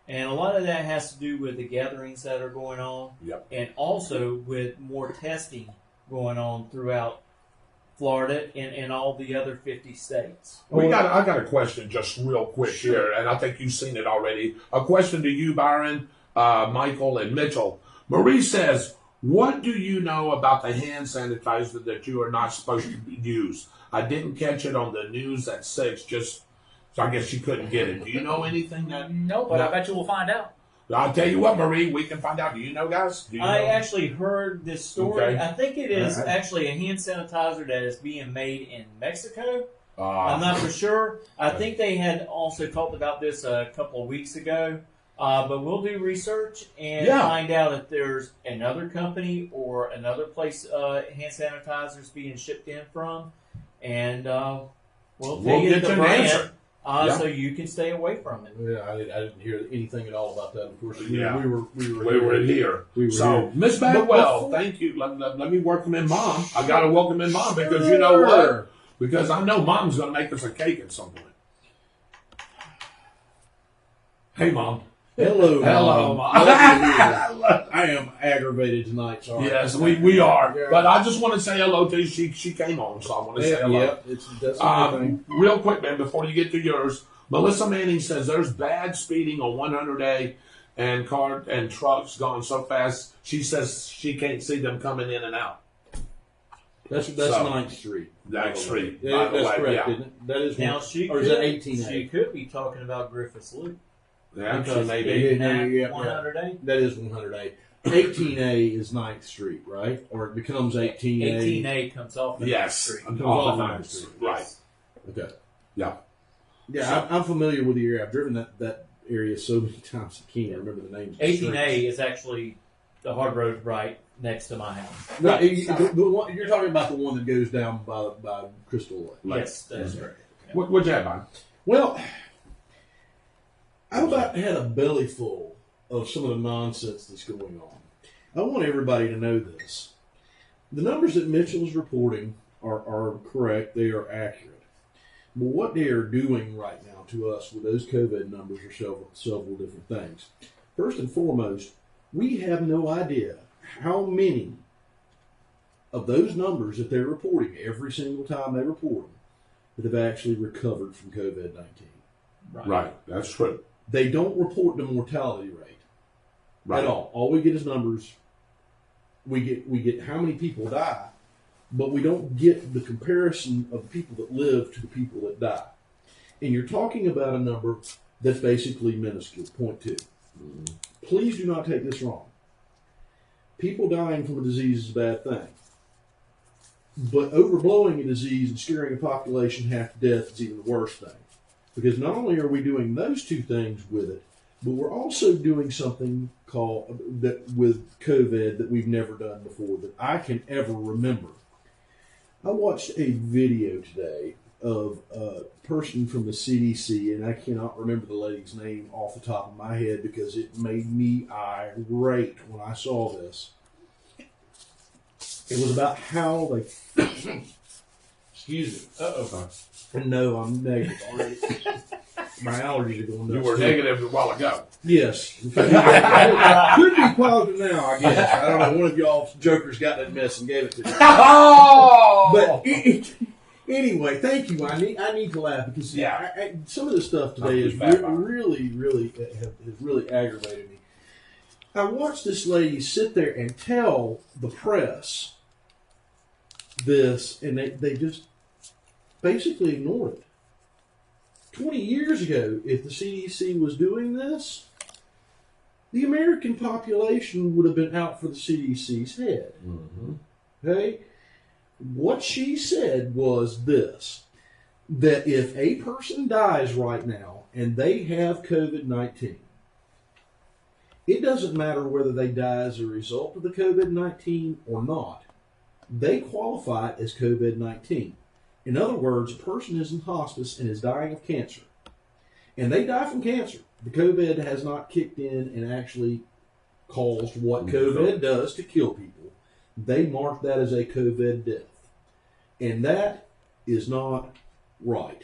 And a lot of that has to do with the gatherings that are going on, and also with more testing going on throughout Florida and all the other 50 states. I got a question just real quick here, and I think you've seen it already. A question to you, Byron, Michael, and Mitchell. Marie says, what do you know about the hand sanitizer that you are not supposed to use? I didn't catch it on the news at 6, so I guess she couldn't get it. Do you know anything that... No, but I bet you we'll find out. I'll tell you what, Marie, we can find out. Do you know, guys? Do you know? I actually heard this story. Okay. I think it is actually a hand sanitizer that is being made in Mexico. I'm not for sure. I think they had also talked about this a couple of weeks ago. But we'll do research and find out if there's another company or another place hand sanitizers being shipped in from. And we'll tell you the brand. So you can stay away from it. Yeah, I didn't hear anything at all about that. Of course, we were here. Miss Bagwell, thank you. Let me welcome in Mom. I got to welcome in Mom because you know what? Because I know Mom's going to make us a cake at some point. Hey, Mom. Hello, Mom. I am aggravated tonight. Sorry. Yes, we are. Yeah. But I just want to say hello to you. She came on, so I want to say hello. Yeah, that's a good thing. Real quick, man, before you get to yours, Melissa Manning says there's bad speeding on 100A and car and trucks going so fast. She says she can't see them coming in and out. That's 9th Street. 9th Street. Yeah, that's correct, isn't it? That is now one. She or is that 18A? She could be talking about Griffiths Loop. Yeah, because maybe. 100A? That is 100A. 18A is 9th Street, right? Or it becomes 18A. 18A comes off of 9th Street. Comes off of 9th Street. Right. Okay. Yeah. Yeah, I'm familiar with the area. I've driven that area so many times I can't remember the names. 18A is actually the hard road right next to my house. No, you're talking about the one that goes down by Crystal Lake. Yes, that's correct. What'd you have on? Well, I've about had a belly full of some of the nonsense that's going on. I want everybody to know this. The numbers that Mitchell's reporting are correct. They are accurate. But what they are doing right now to us with those COVID numbers are several different things. First and foremost, we have no idea how many of those numbers that they're reporting every single time they report them that have actually recovered from COVID-19. Right. That's true. They don't report the mortality rate at all. All we get is numbers. We get how many people die, but we don't get the comparison of the people that live to the people that die. And you're talking about a number that's basically minuscule, 0.2. Please do not take this wrong. People dying from a disease is a bad thing. But overblowing a disease and scaring a population half to death is even the worst thing. Because not only are we doing those two things with it, but we're also doing something called that with COVID that we've never done before that I can ever remember. I watched a video today of a person from the CDC, and I cannot remember the lady's name off the top of my head because it made me irate when I saw this. It was about how they... Excuse me. Uh-oh. No, I'm negative already. My allergies are going nuts. You were negative a while ago. Yes. Could be positive now, I guess. I don't know. One of y'all jokers got that mess and gave it to me. Oh! But Anyway, thank you. I need to laugh because some of this stuff today is really has really aggravated me. I watched this lady sit there and tell the press this, and they just basically ignored it. 20 years ago, if the CDC was doing this, the American population would have been out for the CDC's head. Mm-hmm. Okay? What she said was this, that if a person dies right now and they have COVID-19, it doesn't matter whether they die as a result of the COVID-19 or not. They qualify as COVID-19. In other words, a person is in hospice and is dying of cancer. And they die from cancer. The COVID has not kicked in and actually caused what COVID does to kill people. They mark that as a COVID death. And that is not right.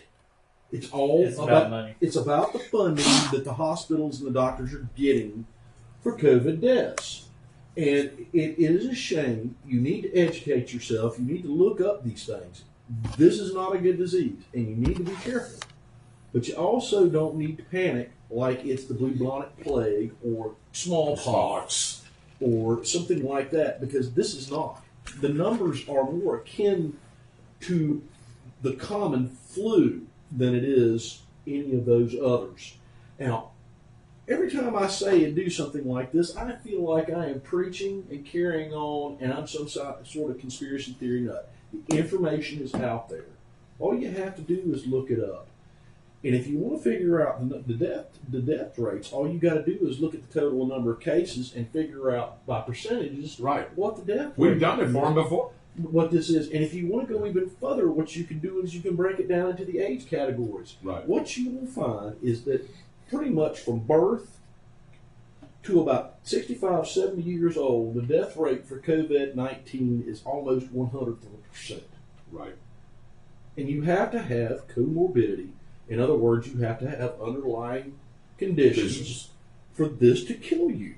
It's about money. It's about the funding that the hospitals and the doctors are getting for COVID deaths. And it is a shame. You need to educate yourself. You need to look up these things. This is not a good disease, and you need to be careful. But you also don't need to panic like it's the bubonic plague or smallpox or something like that, because this is not. The numbers are more akin to the common flu than it is any of those others. Now, every time I say and do something like this, I feel like I am preaching and carrying on, and I'm some sort of conspiracy theory nut. The information is out there. All you have to do is look it up. And if you want to figure out the death rates, all you got to do is look at the total number of cases and figure out by percentages what the death rate is. We've done it for them before. What this is. And if you want to go even further, what you can do is you can break it down into the age categories. Right. What you will find is that pretty much from birth to about 65, 70 years old, the death rate for COVID-19 is almost 100%. Right. And you have to have comorbidity. In other words, you have to have underlying conditions for this to kill you.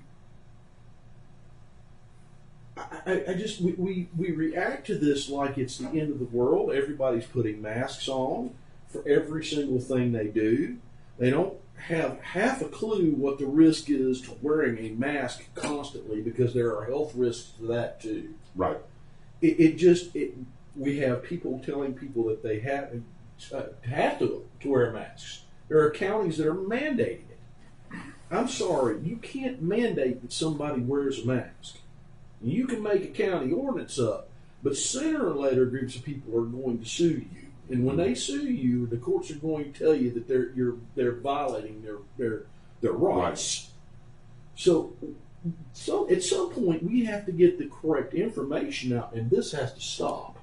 We react to this like it's the end of the world. Everybody's putting masks on for every single thing they do. They don't have half a clue what the risk is to wearing a mask constantly, because there are health risks to that too. Right. We have people telling people that they have to wear masks. There are counties that are mandating it. I'm sorry, you can't mandate that somebody wears a mask. You can make a county ordinance up, but sooner or later groups of people are going to sue you. And when they sue you, the courts are going to tell you that they're violating their rights. So at some point we have to get the correct information out, and this has to stop.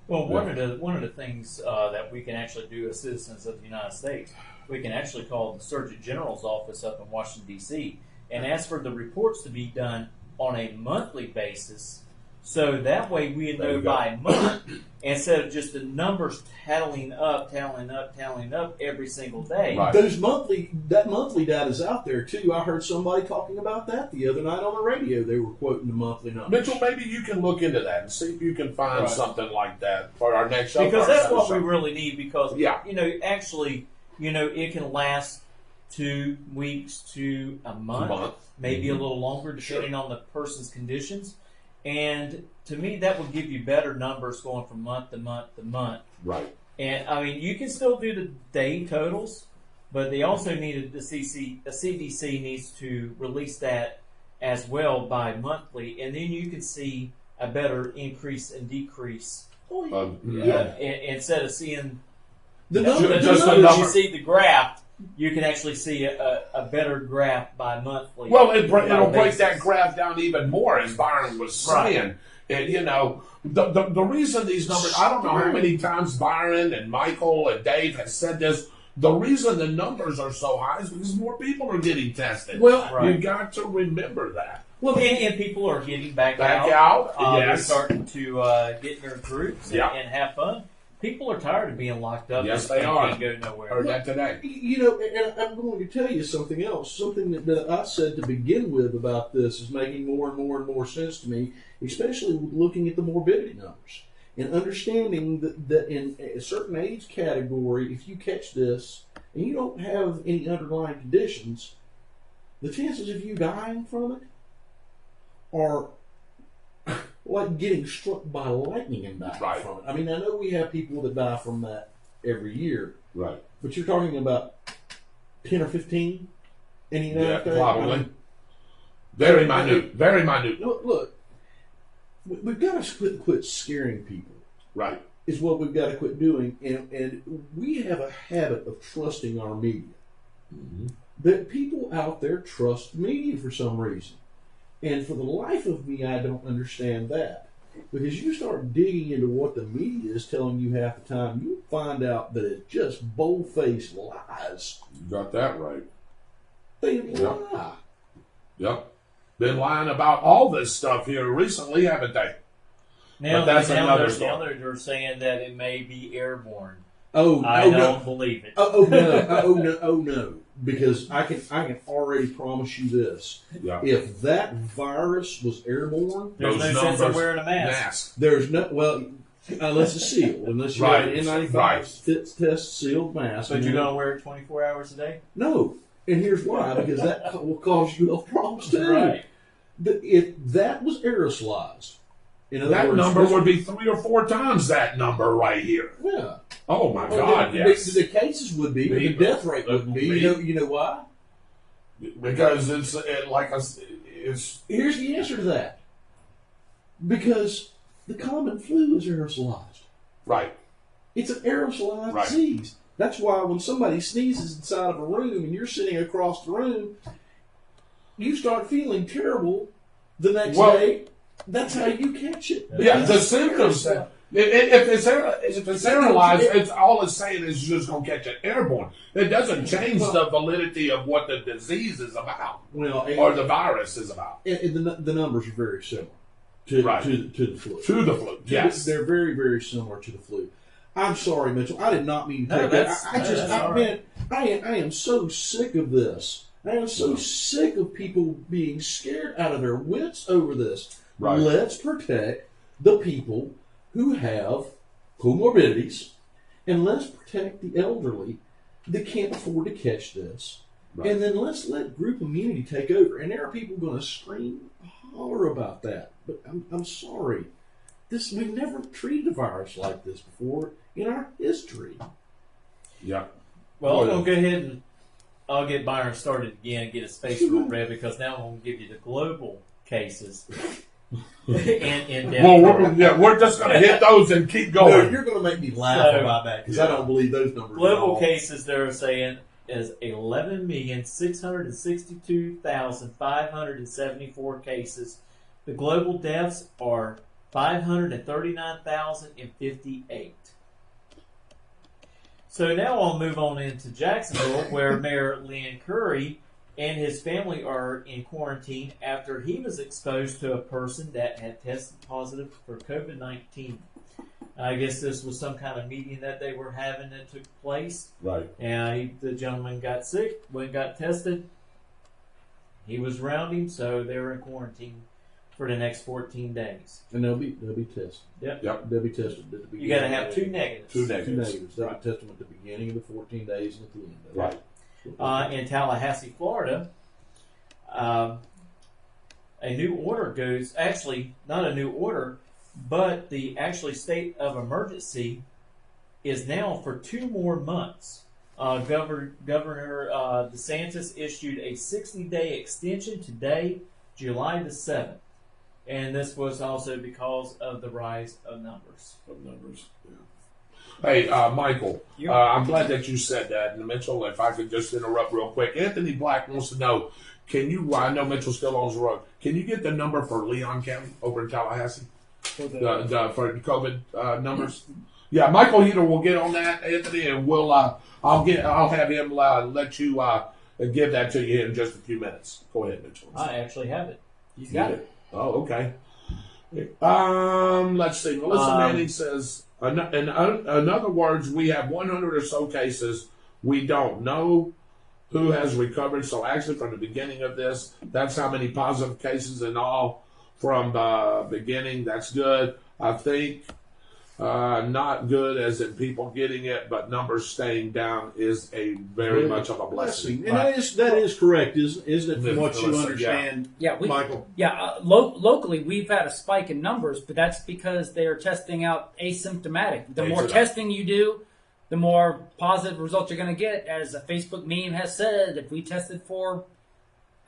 Well, one of the things that we can actually do as citizens of the United States, we can actually call the Surgeon General's office up in Washington, D.C., and ask for the reports to be done on a monthly basis, so that way we know by month, instead of just the numbers tallying up every single day. Right. That monthly data is out there too. I heard somebody talking about that the other night on the radio. They were quoting the monthly numbers. Mitchell, maybe you can look into that and see if you can find something like that for our next show. Because that's what we really need. Because it can last 2 weeks to a month. Maybe a little longer, depending on the person's conditions. And to me, that would give you better numbers going from month to month to month. Right. And I mean, you can still do the day totals, but they also needed the CDC needs to release that as well bi-monthly, and then you can see a better increase and decrease. Instead of seeing the numbers, you see the graph. You can actually see a better graph by monthly. Well, it'll break that graph down even more, as Byron was saying. And, the reason these numbers, I don't know how many times Byron and Michael and Dave have said this, the reason the numbers are so high is because more people are getting tested. Well, you've got to remember that. Well, and people are getting back out. They're starting to get in their groups and have fun. People are tired of being locked up. Yes, they are. Can't go nowhere. Heard that today. And I'm going to tell you something else. Something that I said to begin with about this is making more and more and more sense to me, especially looking at the morbidity numbers. and understanding that in a certain age category, if you catch this and you don't have any underlying conditions, the chances of you dying from it are like getting struck by lightning and dying Right. from it. I mean, I know we have people that die from that every year, Right. but you're talking about 10 or 15 in the United States? Probably. I mean, Very minute. Very minute. look, we've got to quit scaring people. Right. Is what we've got to quit doing, and we have a habit of trusting our media. Mm-hmm. That people out there trust media for some reason, and for the life of me, I don't understand that. Because you start digging into what the media is telling you half the time, you find out that it's just bold-faced lies. You got that right. They Yep. lie. Yep. Been lying about all this stuff here recently, haven't they? Now, But that's another now story. they're saying that it may be airborne. Oh, I oh, don't no. believe it. Oh no! Oh no! Oh no! Because I can already promise you this: Yeah. if that virus was airborne, There's Those no sense in numbers- wearing a mask. Mask. there's no unless it's sealed, unless you Right, have an N95 right. fit test sealed mask. But and you're then- going to wear it 24 hours a day? no, and here's why: because that will cause you health problems too. Right. If that was aerosolized, in other That words, number this- would be 3 or 4 times that number right here. yeah. Oh my Well, God! the, Yes. the cases would be, but the death rate wouldn't be. You know why? Because it's Here's the answer to that. Because the common flu is aerosolized. right. It's an aerosolized Right. disease. That's why when somebody sneezes inside of a room and you're sitting across the room, you start feeling terrible the next Well- day. That's how you catch it. Yeah, the Because symptoms. aerosol. If it's aerosolized, it's all it's saying is you're just gonna catch it airborne. It doesn't change the validity of what the disease is about Well, or the virus is about. and the numbers are very similar to, Right. to the flu. To the flu, yes. They're very, very similar to the flu. I'm sorry, Mitchell. I did not mean to No, take that's- that. I just, that's all right. man, I am so sick of this. I am so sick of people being scared out of their wits over this. Right. Let's protect the people who have comorbidities, and let's protect the elderly that can't afford to catch this. Right. And then let's let group immunity take over. And there are people going to scream, holler about that. But I'm sorry. We've never treated a virus like this before in our history. Yeah. Well, I'm going to go ahead and I'll get Byron started again and get his face real red because now I'm going to give you the global cases. in Well, we're just gonna hit those and keep No, going. you're going to make me laugh So- about that because I don't believe those numbers. at global all. cases they're saying is 11,662,574 cases. The global deaths are 539,058. So now I'll move on into Jacksonville, where Mayor Lynn Curry and his family are in quarantine after he was exposed to a person that had tested positive for COVID-19. I guess this was some kind of meeting that they were having that took place. Right. And the gentleman got sick, went and got tested. He was around him, so they were in quarantine for the next 14 days. And they'll be tested. Yep. They'll be tested at the beginning. You got to have 2 negatives. Two Two negatives. negatives. They'll be tested at the beginning of the 14 days and at the end of it. Right. In Tallahassee, Florida, a new order goes, actually, not a new order, but the actually state of emergency is now for 2 more months. Governor DeSantis issued a 60-day extension today, July the 7th. And this was also because of the rise of numbers. Of numbers. Yeah. Hey, Michael, I'm glad that you said that. And Mitchell, if I could just interrupt real quick. Anthony Black wants to know, I know Mitchell still owns the road. Can you get the number for Leon County over in Tallahassee? For COVID numbers? Yeah, Michael Heater will get on that, Anthony, and I'll have him let you give that to you in just a few minutes. Go ahead, Mitchell. I actually have it. He's got it. Oh, okay. Let's see. Melissa Manning says, in other words, we have 100 or so cases. We don't know who has recovered. So actually, from the beginning of this, that's how many positive cases in all from the beginning. That's good. I think Not good as in people getting it, but numbers staying down is a very much of a blessing. And that is correct, isn't it? From what you Listen, understand, Yeah, Michael. Locally, we've had a spike in numbers, but that's because they are testing out asymptomatic. The more testing you do, the more positive results you're going to get. As a Facebook meme has said, if we tested for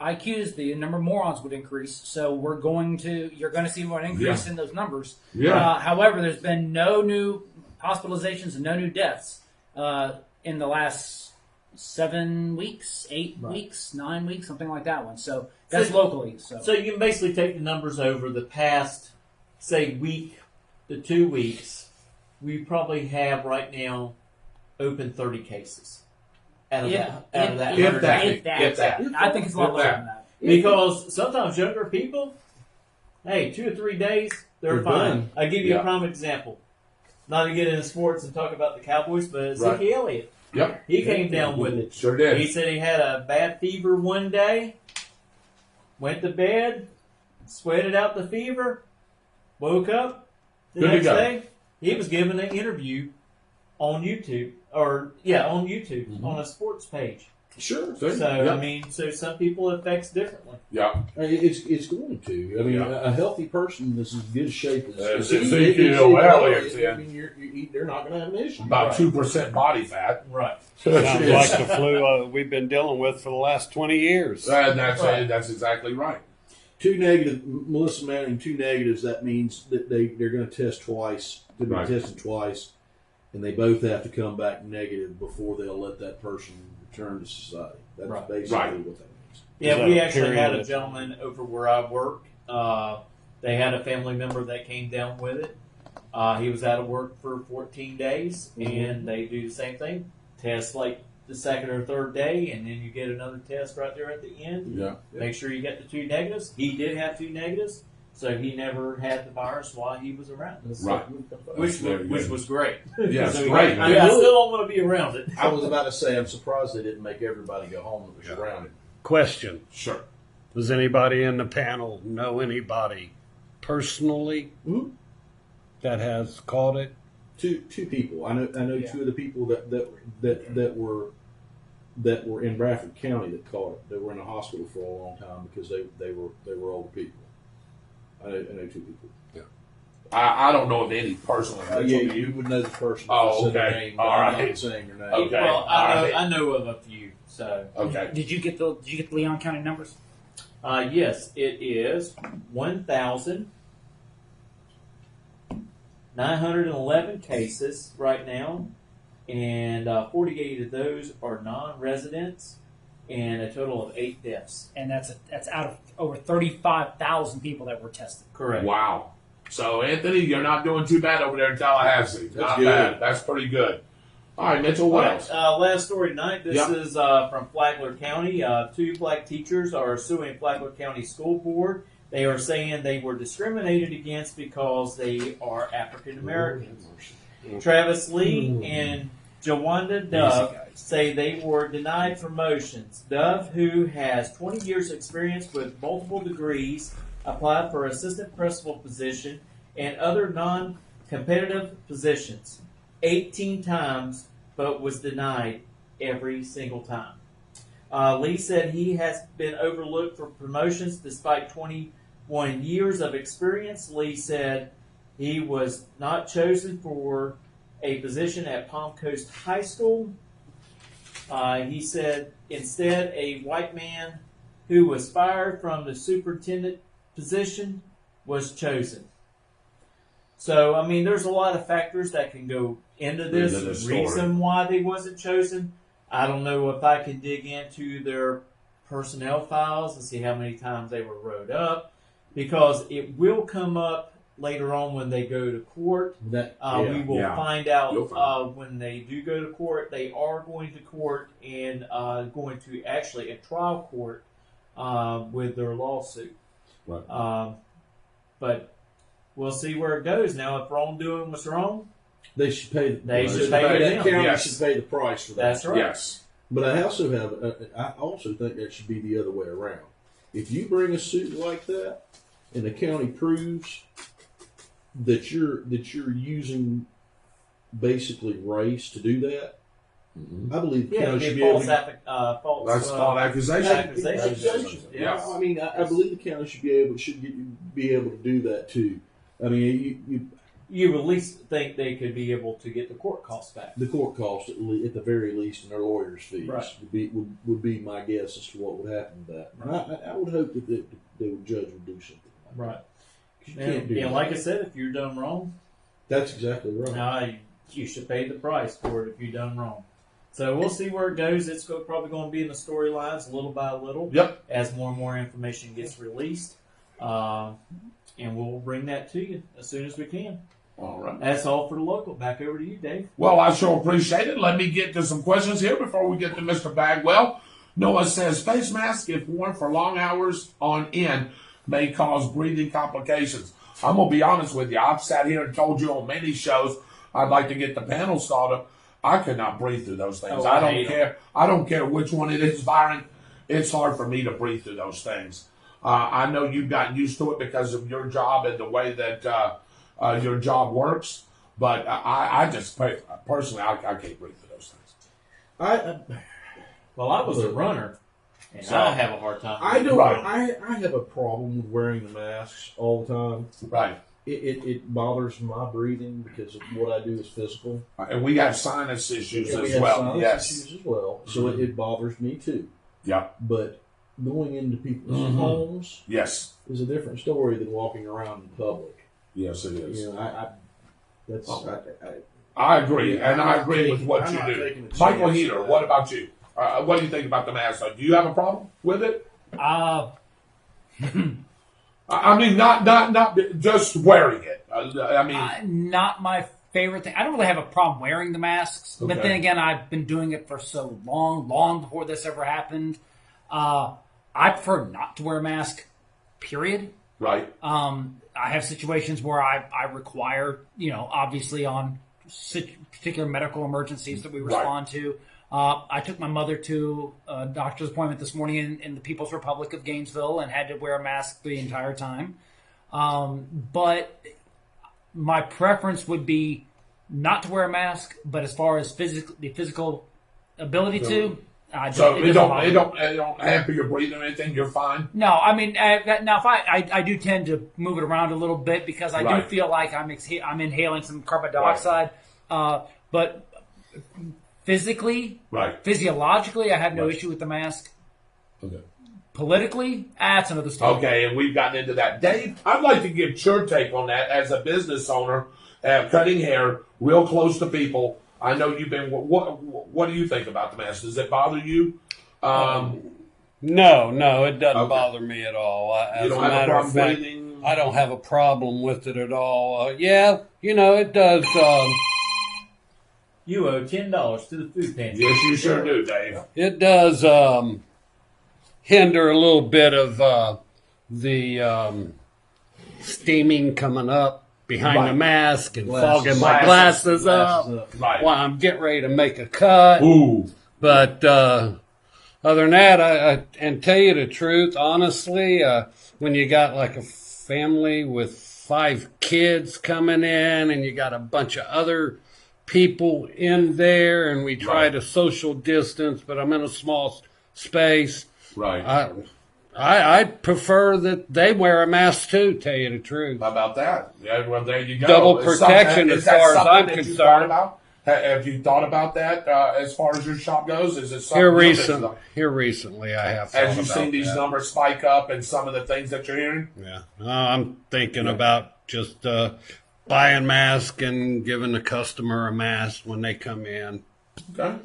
IQs, the number of morons would increase. So you're going to see more increase in those numbers. Yeah. However, there's been no new hospitalizations and no new deaths in the last 7 weeks, 8 weeks, 9 weeks, something like that one. So that's locally. So you can basically take the numbers over the past, say, week to 2 weeks. We probably have right now open 30 cases. Out of that. If that. I think it's a lot lower than that. Because sometimes younger people, 2 or 3 days, they're fine. done. I'll give you a prime example. Not to get into sports and talk about the Cowboys, but Zeke Elliott. Yep. He came down with it. Sure did. He said he had a bad fever one day, went to bed, sweated out the fever, woke up the Good to next go. day. He was given an interview on YouTube, on a sports page. Sure. So some people it affects differently. Yeah. It's going to. I mean, a healthy person that's as good a shape as Ezekiel Elliott, I mean, they're not going to have an issue. About 2% body fat. Right. Sounds like the flu we've been dealing with for the last 20 years. That's exactly right. 2 negative, Melissa Manning, 2 negatives, that means that they're going to test twice. They'll be tested twice, and they both have to come back negative before they'll let that person return to society. That's basically what that means. Yeah, we actually had a gentleman over where I work. They had a family member that came down with it. He was out of work for 14 days, and they do the same thing. Test like the second or third day, and then you get another test right there at the end. Yeah. Make sure you get the 2 negatives. He did have 2 negatives, so he never had the virus while he was around us. Right. Which was great. Yeah, it's So great. I still don't want to be around it. I was about to say, I'm surprised they didn't make everybody go home that was around it. Question. Sure. Does anybody in the panel know anybody personally that has caught it? Two people. I know 2 of the people that were in Bradford County that caught it. They were in a hospital for a long time because they were older people. I know 2 people. Yeah. I don't know of any personally. You would know the person. Oh, if I said their okay. name, but All I'm right. not saying their name. Okay. Well, All I know of a few. So Okay. Did you get the Leon County numbers? yes, it is 1,911 cases right now, and 48 of those are non-residents, and a total of 8 deaths. And that's out of over 35,000 people that were tested. Correct. Wow. So, Anthony, you're not doing too bad over there in Tallahassee. Not good. bad. That's pretty good. All right, Mitchell, what else? Last story tonight. This is from Flagler County. 2 black teachers are suing Flagler County School Board. They are saying they were discriminated against because they are African Americans. Travis Lee and Jawanda Dove say they were denied promotions. Dove, who has 20 years experience with multiple degrees, applied for assistant principal position and other non-competitive positions 18 times, but was denied every single time. Lee said he has been overlooked for promotions despite 21 years of experience. Lee said he was not chosen for a position at Palm Coast High School. He said instead a white man who was fired from the superintendent position was chosen. So, I mean, there's a lot of factors that can go into this reason why they wasn't chosen. I don't know if I can dig into their personnel files and see how many times they were wrote up, because it will come up later on when they go to court. We will find out when they do go to court. They are going to court and going to actually a trial court with their lawsuit. Right. But we'll see where it goes. Now, if wrongdoing was wrong, They should pay. They should pay that them. county Yes. should pay the price for that. that's right. Yes. But I also think that should be the other way around. If you bring a suit like that, and the county proves that you're using basically race to do that, I believe the county should be able to. That's called accusation. Yeah, I mean, I believe the county should be able to do that too. I mean, you at least think they could be able to get the court costs back. the court costs at the very least, and their lawyers' fees Right. would be my guess as to what would happen to that. And I would hope that the judge would do something like Right. that. 'Cause you can't do that. Like I said, if you're done wrong, That's exactly right. you should pay the price for it if you're done wrong. So we'll see where it goes. It's probably going to be in the storylines little by little. Yep. As more and more information gets released. And we'll bring that to you as soon as we can. All right. That's all for the local. Back over to you, Dave. Well, I sure appreciate it. Let me get to some questions here before we get to Mr. Bagwell. Noah says, face masks, if worn for long hours on end, may cause breathing complications. I'm going to be honest with you. I've sat here and told you on many shows I'd like to get the panel started. I cannot breathe through those things. Oh, I I don't hate care. I don't care which one it is, Byron. It's hard for me to breathe through those things. I know you've gotten used to it because of your job and the way that your job works. But I just personally, I can't breathe through those things. Well, I was a runner, and So- I have a hard time. I don't. Right. I have a problem with wearing the masks all the time. Right. It bothers my breathing because of what I do is physical. And we have sinus issues We as have well. sinus Yes. issues as well, so it bothers me too. Yeah. But going into people's Mhm. homes Yes. is a different story than walking around in public. Yes, it is. You know, that's. I agree, Yeah, and I'm I not agree with taking- what I'm you not do. taking a Michael chance Heater, with what that. about you? What do you think about the mask? Do you have a problem with it? I mean, not just wearing it. I mean, Not my favorite thing. I don't really have a problem wearing the masks, but Okay. then again, I've been doing it for so long before this ever happened. I prefer not to wear a mask, period. right. I have situations where I require, obviously on particular medical emergencies that we respond to. I took my mother to a doctor's appointment this morning in the People's Republic of Gainesville and had to wear a mask the entire time. But my preference would be not to wear a mask, but as far as the physical ability to, So it doesn't bother me. don't hamper your breathing or anything. You're fine. No, I mean, now if I do tend to move it around a little bit because I Right. do feel like I'm inhaling some carbon dioxide, but physically, Right. physiologically, I have no Right. issue with the mask. Okay. Politically, that's another story. Okay, and we've gotten into that. Dave, I'd like to get your take on that as a business owner, cutting hair real close to people. I know you've been. What do you think about the mask? Does it bother you? No, it doesn't Okay. bother me at all. As You don't a have a matter of problem fact, breathing? I don't have a problem with it at all. It does. You owe $10 to the food pantry. Yes, you sure do, Dave. It does hinder a little bit of the steaming coming up behind Right. the mask and Glasses. fogging my glasses up Right. while I'm getting ready to make a cut. Ooh. But other than that, and tell you the truth, honestly, when you got like a family with 5 kids coming in and you got a bunch of other people in there and we try Right. to social distance, but I'm in a small space, Right. I prefer that they wear a mask too, tell you the truth. How about that? Yeah, well, there you go. Double Is something- protection is as that far as something I'm that you concerned. thought about? Have you thought about that as far as your shop goes? Is it something Here recently, I have. As thought you've about seen these that. numbers spike up and some of the things that you're hearing? Yeah, I'm thinking about just buying mask and giving the customer a mask when they come in Okay.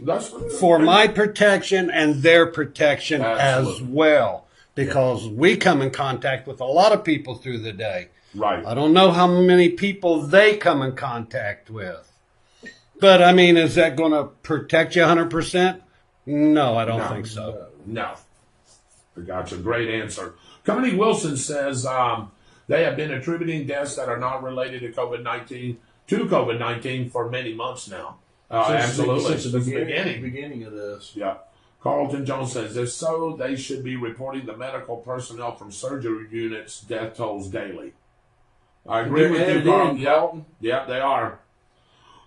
That's for my protection and their protection as Absolutely. well, because we come in contact with a lot of people through the day. right. I don't know how many people they come in contact with, but I mean, is that going to protect you 100%? No, I don't think so. No. I got you. Great answer. Connie Wilson says they have been attributing deaths that are not related to COVID-19 for many months now. Absolutely. Since the beginning of this. Yeah. Carlton Jones says, if so, they should be reporting the medical personnel from surgery units death tolls daily. I agree They're with you, added Carl. in, Yeah, Carlton. yeah, they are.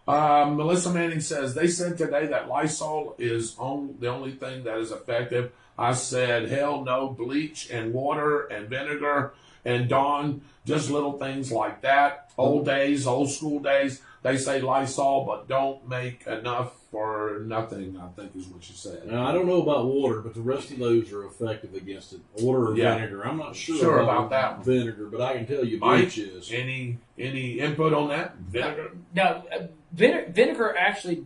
Melissa Manning says, they said today that Lysol is the only thing that is effective. I said, hell no, bleach and water and vinegar and Dawn, just little things like that. Old days, old school days, they say Lysol, but don't make enough for nothing, I think is what you said. Now, I don't know about water, but the rest of those are effective against it. Water or Yeah. vinegar. I'm not sure, Sure about that one. vinegar, but I can tell you Mike, bleach is. any input on that? Vinegar? Now, vinegar actually,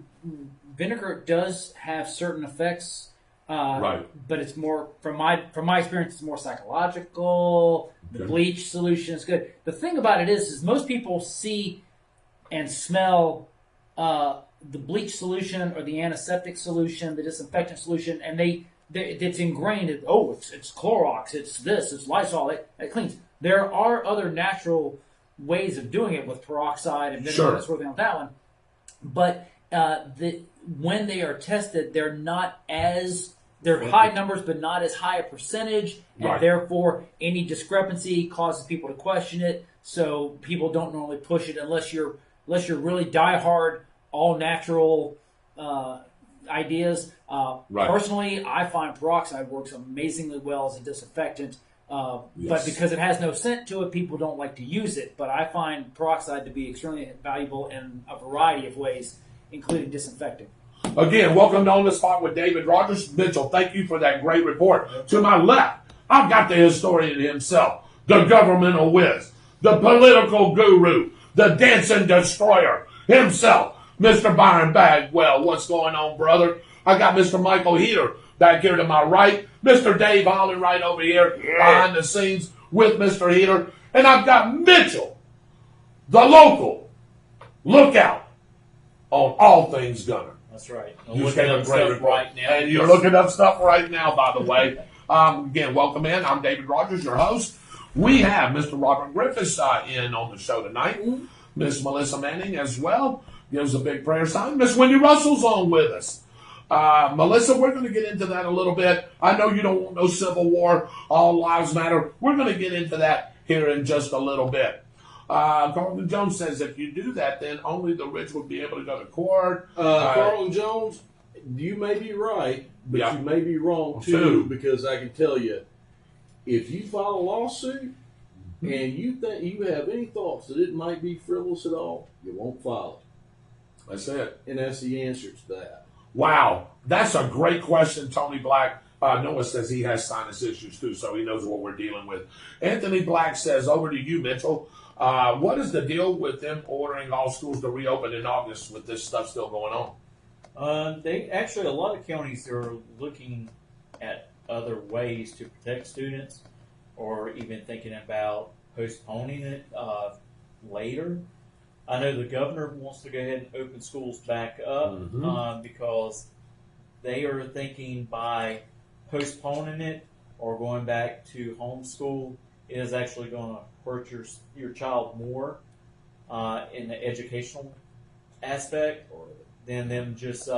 vinegar does have certain effects. Right. But it's more from my experience. It's more psychological. The Okay. bleach solution is good. The thing about it is most people see and smell the bleach solution or the antiseptic solution, the disinfectant solution, and it's ingrained. It's Clorox. It's this. It's Lysol. It cleans. There are other natural ways of doing it with peroxide and vinegar, Sure. that sort of thing on that one. But when they are tested, they're high numbers, but not as high a percentage, and Right. therefore any discrepancy causes people to question it. So people don't normally push it unless you're really diehard, all natural ideas. Right. Personally, I find peroxide works amazingly well as a disinfectant. But Yes. because it has no scent to it, people don't like to use it. But I find peroxide to be extremely valuable in a variety of ways, including disinfecting. Again, welcome to On the Spot with David Rodgers. Mitchell, thank you for that great report. To my left, I've got the historian himself, the governmental whiz, the political guru, the dancing destroyer himself, Mr. Byron Bagwell. What's going on, brother? I got Mr. Michael Heater back here to my right, Mr. Dave Holly right over here behind the scenes with Mr. Heater, and I've got Mitchell, the local lookout on all things Gunner. That's right. I'm You just looking gave a up great stuff report. right now. And you're looking up stuff right now, by the way. Again, welcome in. I'm David Rodgers, your host. We have Mr. Robert Griffiths in on the show tonight. Miss Melissa Manning as well. Gives a big prayer sign. Miss Wendy Russell's on with us. Melissa, we're going to get into that a little bit. I know you don't want no civil war. All lives matter. We're going to get into that here in just a little bit. Carlton Jones says if you do that, then only the rich will be able to go to court. Carlton Jones, you may be right, but Yeah. you may be wrong too, because I can tell you, if you file a lawsuit and you think you have any thoughts that it might be frivolous at all, you won't file That's it. it. And that's the answer to that. Wow, that's a great question, Tony Black. Noah says he has sinus issues too, so he knows what we're dealing with. Anthony Black says, over to you, Mitchell. What is the deal with them ordering all schools to reopen in August with this stuff still going on? They actually, a lot of counties are looking at other ways to protect students, or even thinking about postponing it later. I know the governor wants to go ahead and open schools back up because they are thinking by postponing it or going back to homeschool, it is actually going to hurt your child more in the educational aspect than them just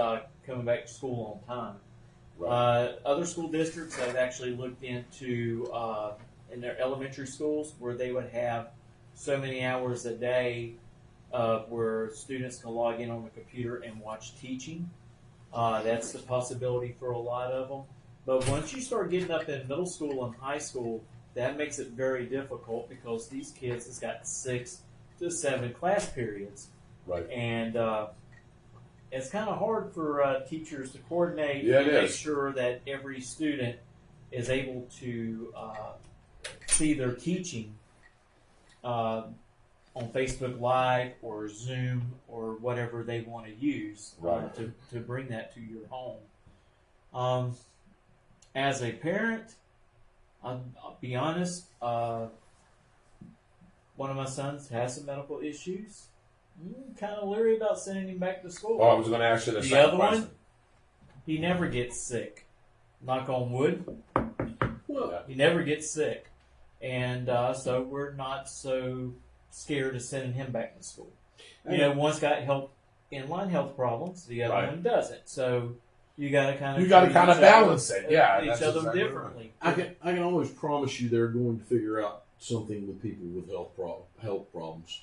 coming back to school on time. Right. Other school districts have actually looked into in their elementary schools where they would have so many hours a day where students can log in on the computer and watch teaching. That's the possibility for a lot of them. But once you start getting up in middle school and high school, that makes it very difficult because these kids has got 6 to 7 class periods. Right. And it's kind of hard for teachers to coordinate Yeah, and it make is. sure that every student is able to see their teaching on Facebook Live or Zoom or whatever they want to use Right. to bring that to your home. As a parent, I'll be honest, one of my sons has some medical issues. Kind of leery about sending him back to school. Oh, I was going to ask you the The same other question. one, he never gets sick. Knock on wood. Well, He never gets sick. And so we're not so scared of sending him back to school. You know, one's got inline health problems, the other Right. one doesn't. So you got to kind of balance it. Yeah, each that's other exactly differently. I can always promise you they're going to figure out something with people with health problems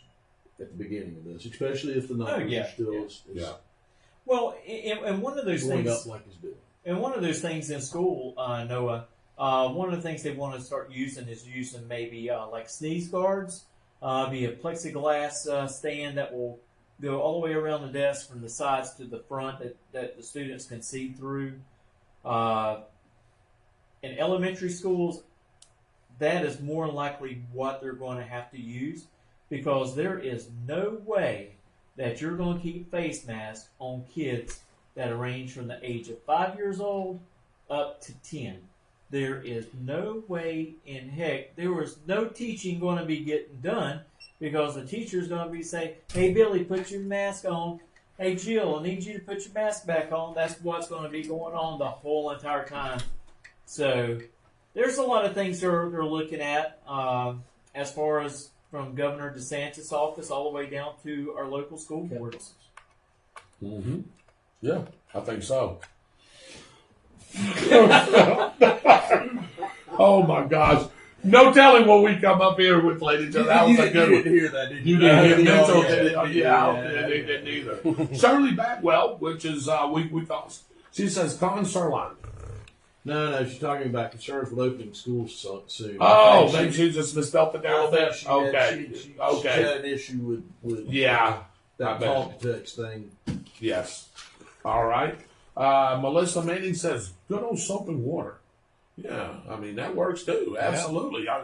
at the beginning of this, especially if the numbers are still Well, and one of those going things, up like it's doing. and one of those things in school, Noah, one of the things they want to start using is using maybe like sneeze guards, be a plexiglass stand that will go all the way around the desk from the sides to the front that the students can see through. In elementary schools, that is more likely what they're going to have to use, because there is no way that you're going to keep face masks on kids that range from the age of 5 years old up to 10. There is no way in heck, there was no teaching going to be getting done, because the teacher's going to be saying, hey, Billy, put your mask on. Hey, Jill, I need you to put your mask back on. That's what's going to be going on the whole entire time. So there's a lot of things they're looking at as far as from Governor DeSantis' office all the way down to our local school boards. Mm-hmm. Yeah, I think so. Oh, my gosh. No telling what we come up here with, ladies. That was a good one. You didn't hear that, did you? You didn't hear No, they didn't either. Shirley Bagwell, which is, we thought, she says Sirline. No, she's talking about concerns with opening schools soon. Oh, maybe she just misspelled it there a little bit. She had an issue with that talk text thing. Yes. All right. Melissa Manning says, good old soap and water. Yeah, I mean, that works too. Absolutely. I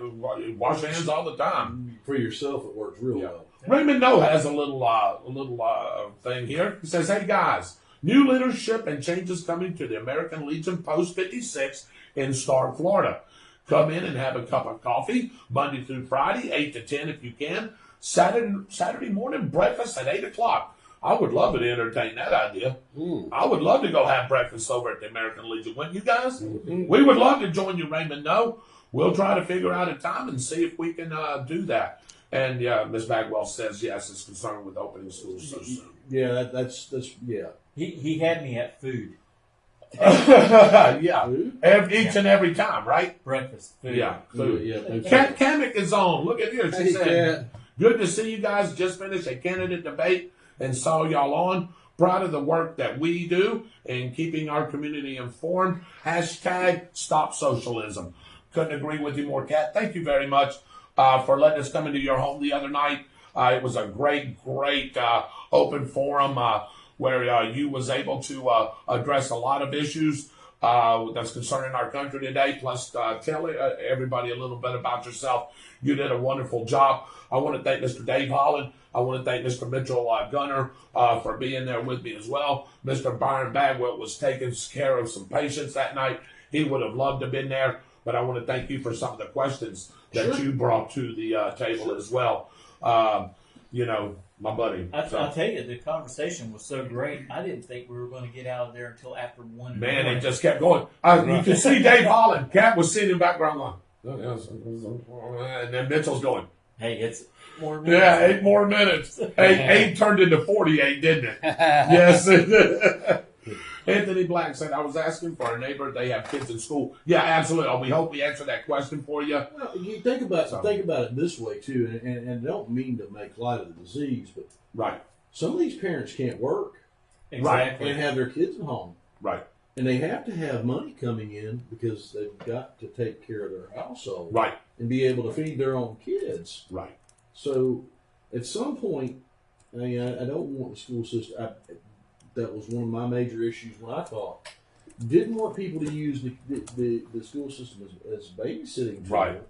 wash hands all the time. For yourself, it works real well. Raymond Noah has a little thing here. He says, hey, guys, new leadership and changes coming to the American Legion Post 56 in Stark, Florida. Come in and have a cup of coffee Monday through Friday, 8 to 10 if you can. Saturday morning breakfast at 8 o'clock. I would love to entertain that idea. I would love to go have breakfast over at the American Legion. Wouldn't you guys? We would love to join you, Raymond. No, we'll try to figure out a time and see if we can do that. And Ms. Bagwell says, yes, is concerned with opening schools so soon. Yeah, that's. He had me at food. Yeah. Each and every time, right? Breakfast. Food. Yeah. Food. Yeah. Kamek is on. Look at here. She said, good to see you guys. Just finished a candidate debate and saw y'all on. Proud of the work that we do in keeping our community informed. Hashtag stop socialism. Couldn't agree with you more, Kat. Thank you very much for letting us come into your home the other night. It was a great open forum where you was able to address a lot of issues that's concerning our country today, plus tell everybody a little bit about yourself. You did a wonderful job. I want to thank Mr. Dave Holland. I want to thank Mr. Mitchell Gunner for being there with me as well. Mr. Byron Bagwell was taking care of some patients that night. He would have loved to have been there, but I want to thank you for some of the questions that you brought to the table as well. My buddy. I'll tell you, the conversation was so great. I didn't think we were going to get out of there until after 1. Man, it just kept going. You can see Dave Holland. Kat was sitting in the background going, and then Mitchell's going, hey, it's more minutes. Yeah, 8 more minutes. 8 turned into 48, didn't it? Yes. Anthony Black said, I was asking for a neighbor. They have kids in school. Yeah, absolutely. We hope we answered that question for you. Well, you think about it this way, too, and I don't mean to make light of the disease, but some of these parents can't work and have their kids at home. Right. And they have to have money coming in because they've got to take care of their household. Right. And be able to feed their own kids. Right. So at some point, I don't want the school system. That was one of my major issues when I taught. Didn't want people to use the school system as a babysitting tool. Right.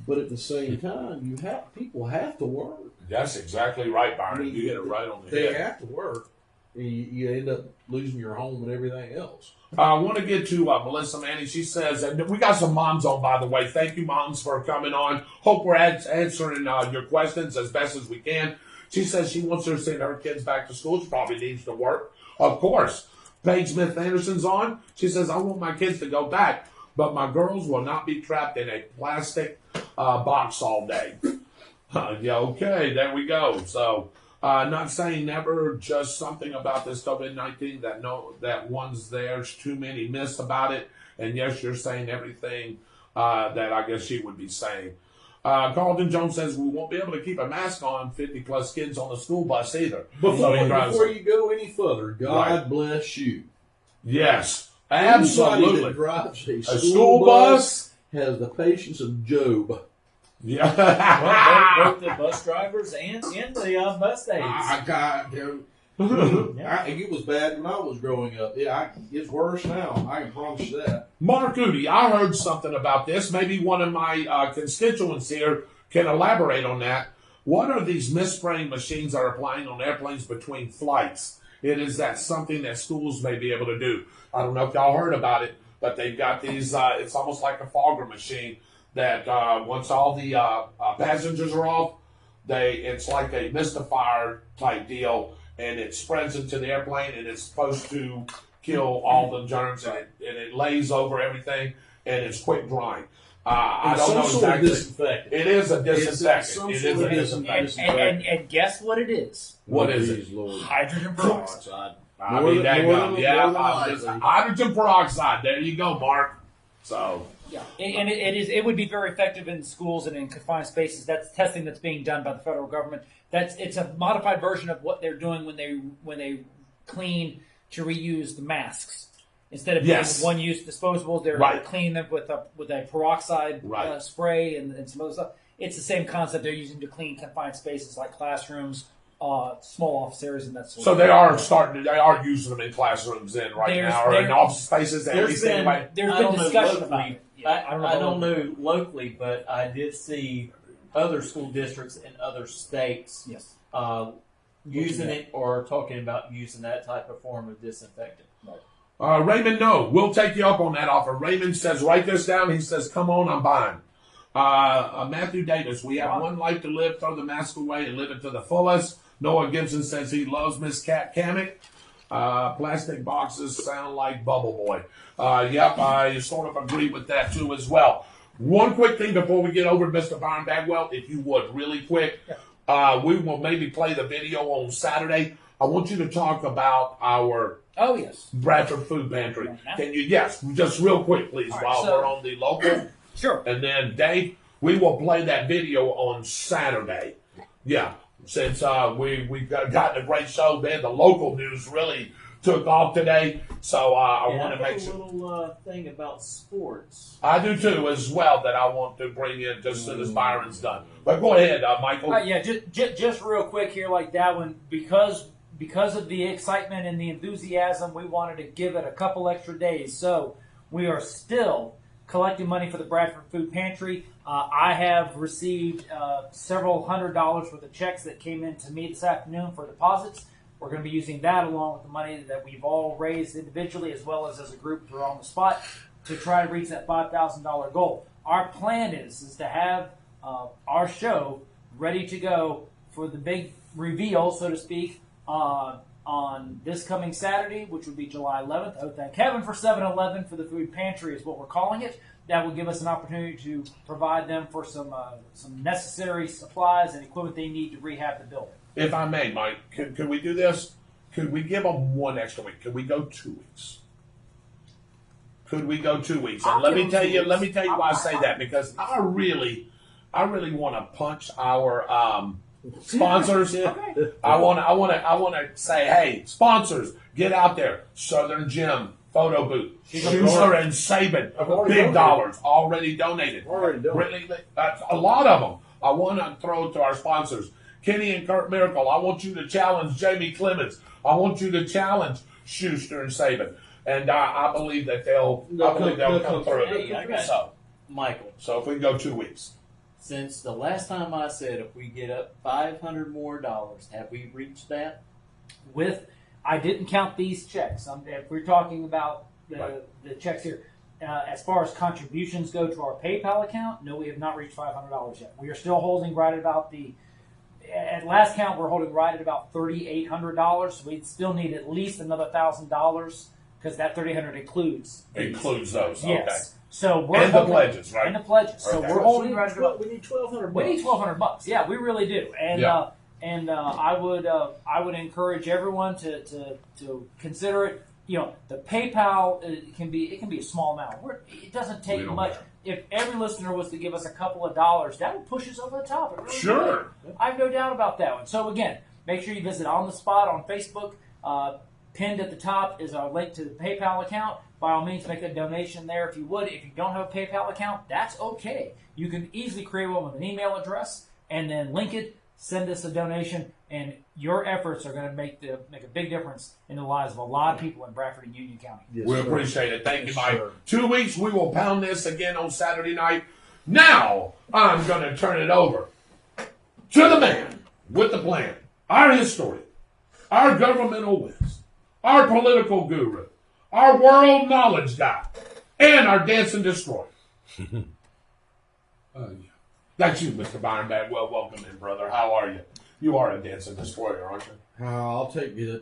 But at the same time, people have to work. That's exactly right, Byron. You hit it right on the head. They have to work. And you end up losing your home and everything else. I want to get to Melissa Manning. She says, and we got some moms on, by the way. Thank you, moms, for coming on. Hope we're answering your questions as best as we can. She says she wants to send her kids back to school. She probably needs to work. Of course. Paige Smith Anderson's on. She says, I want my kids to go back, but my girls will not be trapped in a plastic box all day. Okay, there we go. So, not saying never, just something about this COVID-19 that there's too many myths about it. And yes, you're saying everything that I guess she would be saying. Carlton Jones says we won't be able to keep a mask on 50-plus kids on the school bus either. Before you go any further, God Right. bless you. Yes, Anybody absolutely. that drives a A school bus has the patience of Job. Yeah. Both the bus drivers and the bus aides. It was bad when I was growing up. Yeah, it's worse now. I can promise you that. Mark Goody, I heard something about this. Maybe one of my constituents here can elaborate on that. What are these mist-spraying machines that are applying on airplanes between flights? It is that something that schools may be able to do. I don't know if y'all heard about it, but they've got these, it's almost like a fogger machine that once all the passengers are off, it's like a mistifier type deal, and it spreads into the airplane, and it's supposed to kill all the germs, and it lays over everything, and it's quick drying. I don't know exactly. Disinfectant. It is a disinfectant. Some It is sort a of disinfectant. And guess what it is? What is it? Lord. Hydrogen peroxide. I More mean, than- more than- yeah, more than likely. hydrogen peroxide. There you go, Mark. So, Yeah, and it would be very effective in schools and in confined spaces. That's testing that's being done by the federal government. It's a modified version of what they're doing when they clean to reuse the masks. Instead of Yes. using one-use disposables, they're Right. cleaning them with a peroxide Right. spray and some other stuff. It's the same concept they're using to clean confined spaces like classrooms, small office areas, and that sort so of they are using them in classrooms then right now, or in office spaces at There's least been- anyway. There's I been don't know discussion locally. about it. Yeah, I don't know locally, but I did see other school districts in other states Yes. using it or talking about using that type of form of disinfectant. Raymond, no, we'll take you up on that offer. Raymond says, write this down. He says, come on, I'm buying. Matthew Davis, we have one life to live. Throw the mask away and live it to the fullest. Noah Gibson says he loves Miss Cat Kamek. Plastic boxes sound like Bubble Boy. Yep, I sort of agree with that too as well. One quick thing before we get over to Mr. Byron Bagwell, if you would, really quick. We will maybe play the video on Saturday. I want you to talk about our Oh yes. Bradford Food Pantry. Can you, yes, just real quick, please, All right, while so- we're on the local. Sure. And then, Dave, we will play that video on Saturday. Yeah, since we've gotten a great show, man. The local news really took off today. So I And want to I make have a sure. little thing about sports. I do too, as well, that I want to bring in just as soon as Byron's done. But go ahead, Michael. Yeah, just real quick here, like that one, because of the excitement and the enthusiasm, we wanted to give it a couple extra days. So we are still collecting money for the Bradford Food Pantry. I have received several $100s worth of checks that came in to me this afternoon for deposits. We're going to be using that along with the money that we've all raised individually as well as a group through On the Spot to try to reach that $5,000 goal. Our plan is to have our show ready to go for the big reveal, so to speak, on this coming Saturday, which would be July 11th. Oh, thank heaven for 7-Eleven for the food pantry is what we're calling it. That would give us an opportunity to provide them for some necessary supplies and equipment they need to rehab the building. If I may, Mike, could we do this? Could we give them one extra week? Could we go 2 weeks? Could we go 2 weeks? And let me tell you why I say that, because I really want to punch our sponsors. I want to say, hey, sponsors, get out there. Southern Gym Photo Booth, Schuster and Saban, big dollars already donated. Really, a lot of them. I want to throw it to our sponsors. Kenny and Kurt Miracle, I want you to challenge Jamie Clemens. I want you to challenge Schuster and Saban. And I believe that they'll come through. Hey, I got So, Michael, if we can go 2 weeks. since the last time I said if we get up $500 more, have we reached that? I didn't count these checks. If we're talking about the checks here, as far as contributions go to our PayPal account, no, we have not reached $500 yet. We are still holding right at about at last count, we're holding right at about $3,800. So we still need at least another $1,000 because that $3,800 includes Those. Yes. Okay. So we're And the holding, pledges, right? And the pledges. So Okay. we're holding right at about. We need $1,200. We need $1,200. Yeah, we really do. And I would encourage everyone to consider it. the PayPal can be a small amount. It doesn't take much. Care. If every listener was to give us a couple of dollars, that would push us over the top. It really Sure. would. I have no doubt about that one. So again, make sure you visit On the Spot on Facebook. Pinned at the top is our link to the PayPal account. By all means, make a donation there if you would. If you don't have a PayPal account, that's okay. You can easily create one with an email address and then link it, send us a donation, and your efforts are going to make a big difference in the lives of a lot of people in Bradford and Union County. Yes, We sir. appreciate it. Thank you, Yes, Mike. sir. 2 weeks, we will pound this again on Saturday night. Now, I'm going to turn it over to the man with the plan, our historian, our governmental whiz, our political guru, our world knowledge guy, and our dancing destroyer. That's you, Mr. Byronback. Well, welcome in, brother. How are you? You are a dancing destroyer, aren't you? I'll take the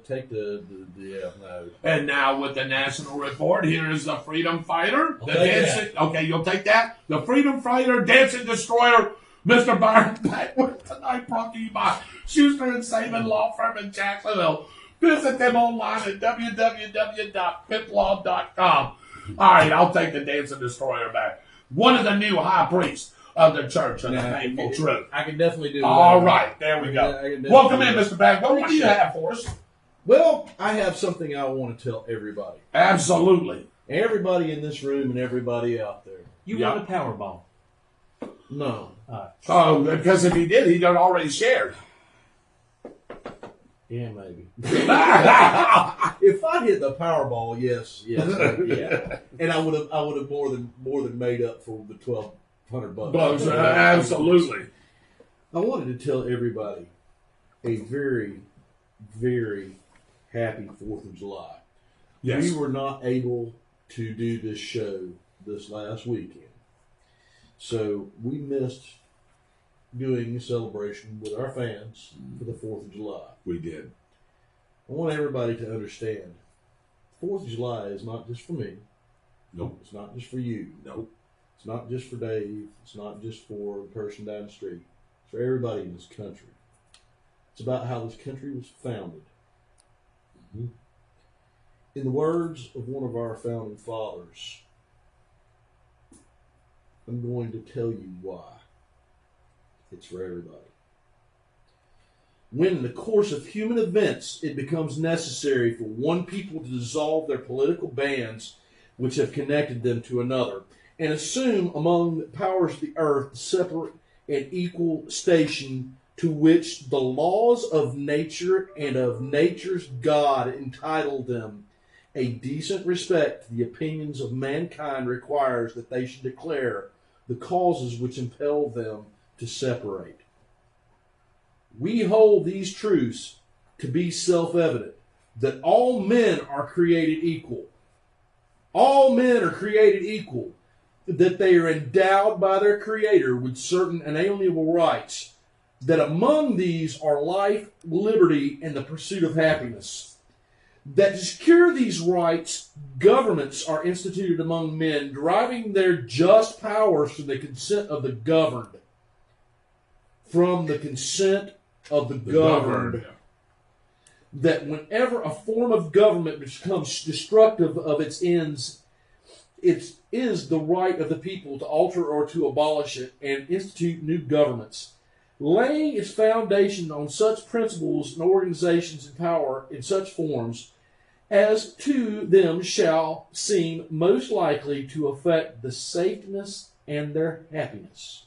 no. And now with the national report, here is the freedom fighter. I'll The take dancing, okay, you'll take that? The freedom fighter, dancing destroyer, Mr. Byron Backward, tonight brought to you by Schuster and Saban Law Firm in Jacksonville. Visit them online at www.piplaw.com. All right, I'll take the dancing destroyer back. One of the new high priests of the Church of the Painful Truth. I can definitely do it. All right, there we I go. can definitely Welcome in, do it. Mr. Backward. What do you have for us? Well, I have something I want to tell everybody. Absolutely. Everybody in this room and everybody out there. You Yeah. won a Powerball. No. Oh, because if he did, he'd done already shared. Yeah, maybe. If I hit the Powerball, yes, yeah, and I would have more than made up for the $1,200. Bugs, absolutely. I wanted to tell everybody a very, very happy 4th of July. Yes. We were not able to do this show this last weekend, so we missed doing a celebration with our fans for the 4th of July. We did. I want everybody to understand 4th of July is not just for me. Nope. It's not just for you. Nope. It's not just for Dave. It's not just for the person down the street. It's for everybody in this country. It's about how this country was founded. Mhm. In the words of one of our founding fathers, I'm going to tell you why. It's for everybody. When in the course of human events it becomes necessary for one people to dissolve their political bands which have connected them to another, and assume among the powers of the earth the separate and equal station to which the laws of nature and of nature's God entitle them, a decent respect to the opinions of mankind requires that they should declare the causes which impel them to separate. We hold these truths to be self-evident, that all men are created equal. All men are created equal, that they are endowed by their Creator with certain inalienable rights, that among these are life, liberty, and the pursuit of happiness. That to secure these rights, governments are instituted among men, deriving their just powers from the consent of the governed. From the consent of the governed. That whenever a form of government becomes destructive of its ends, it is the right of the people to alter or to abolish it and institute new governments, laying its foundation on such principles and organizations in power in such forms as to them shall seem most likely to affect the safeness and their happiness.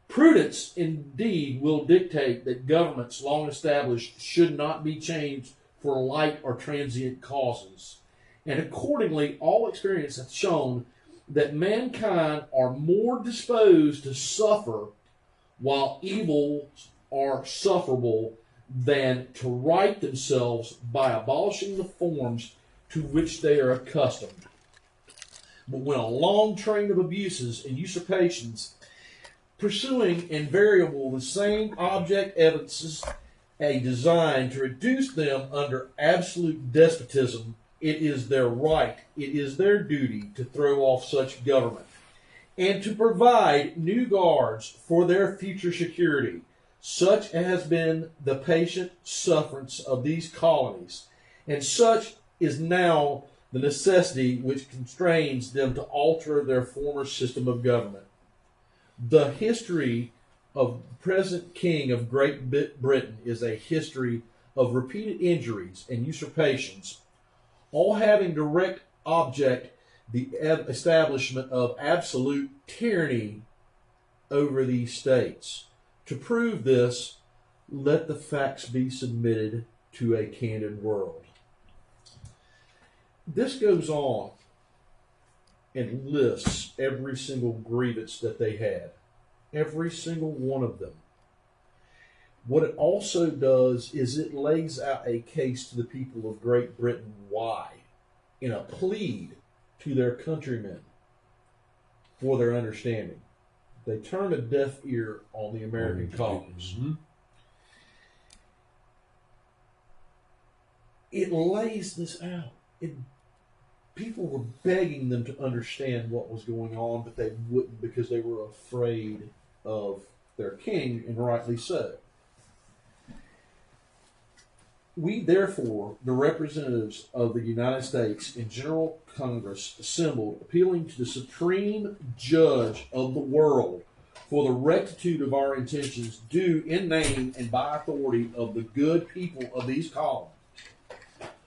Prudence, indeed, will dictate that governments long established should not be changed for light or transient causes. And accordingly, all experience hath shown that mankind are more disposed to suffer while evils are sufferable than to right themselves by abolishing the forms to which they are accustomed. But when a long train of abuses and usurpations pursuing invariable the same object evidences a design to reduce them under absolute despotism, it is their right, it is their duty to throw off such government and to provide new guards for their future security, such as has been the patient sufferance of these colonies, and such is now the necessity which constrains them to alter their former system of government. The history of the present King of Great Britain is a history of repeated injuries and usurpations, all having direct object the establishment of absolute tyranny over these states. To prove this, let the facts be submitted to a candid world. This goes on and lists every single grievance that they had, every single one of them. What it also does is it lays out a case to the people of Great Britain why, in a plead to their countrymen for their understanding. They turn a deaf ear on the American colonies. Mm-hmm. It lays this out. People were begging them to understand what was going on, but they wouldn't because they were afraid of their king, and rightly so. We, therefore, the representatives of the United States in General Congress assembled, appealing to the supreme judge of the world for the rectitude of our intentions, due in name and by authority of the good people of these colonies,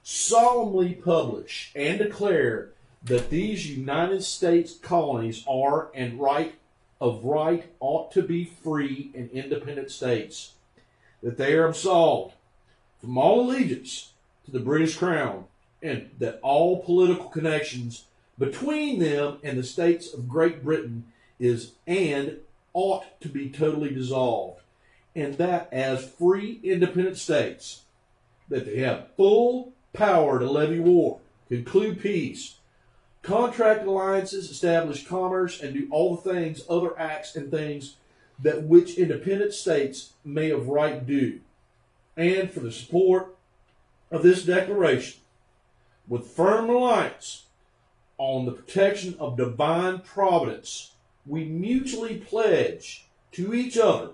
solemnly publish and declare that these United States colonies are and right ought to be free and independent states, that they are absolved from all allegiance to the British Crown, and that all political connections between them and the states of Great Britain is and ought to be totally dissolved, and that as free independent states, that they have full power to levy war, conclude peace, contract alliances, establish commerce, and do all the things, other acts and things that which independent states may of right do. And for the support of this declaration, with firm reliance on the protection of divine providence, we mutually pledge to each other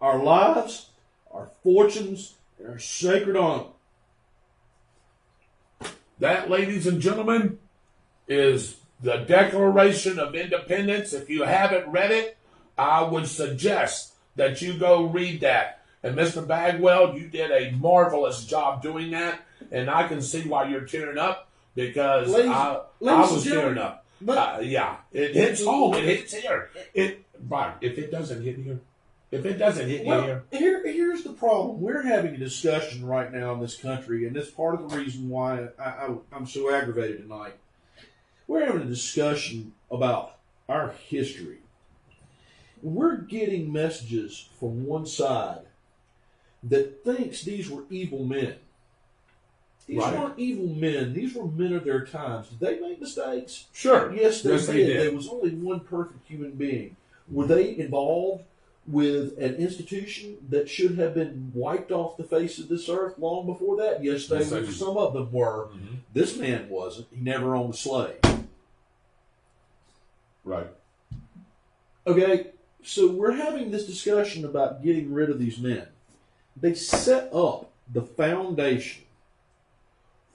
our lives, our fortunes, and our sacred honor. That, ladies and gentlemen, is the Declaration of Independence. If you haven't read it, I would suggest that you go read that. And Mr. Bagwell, you did a marvelous job doing that, and I can see why you're tearing up, because I was tearing up. Yeah, it hits home. It hits here. Right. If it doesn't hit here, here's the problem. We're having a discussion right now in this country, and that's part of the reason why I'm so aggravated tonight. We're having a discussion about our history. We're getting messages from one side that thinks these were evil men. These weren't evil men. These were men of their times. Did they make mistakes? Sure. Yes, they did. There was only one perfect human being. Were they involved with an institution that should have been wiped off the face of this earth long before that? Yes, they were. Some of them were. Mm-hmm. This man wasn't. He never owned a slave. Right. Okay, so we're having this discussion about getting rid of these men. They set up the foundation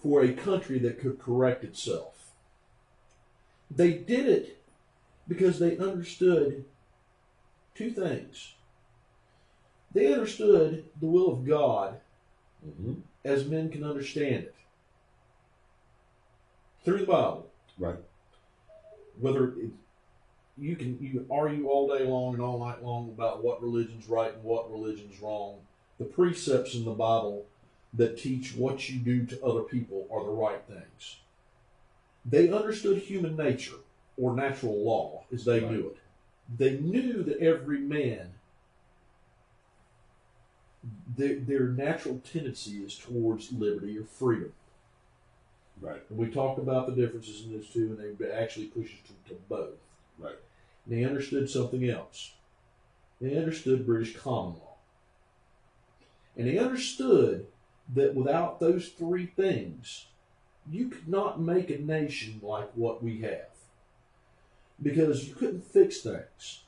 for a country that could correct itself. They did it because they understood two things. They understood the will of God as men can understand it through the Bible. Right. Whether you can argue all day long and all night long about what religion's right and what religion's wrong. The precepts in the Bible that teach what you do to other people are the right things. They understood human nature, or natural law, as they knew it. They knew that every man, their natural tendency is towards liberty or freedom. Right. And we talked about the differences in those two, and they actually pushed to both. Right. And they understood something else. They understood British common law. And they understood that without those three things, you could not make a nation like what we have. Because you couldn't fix things.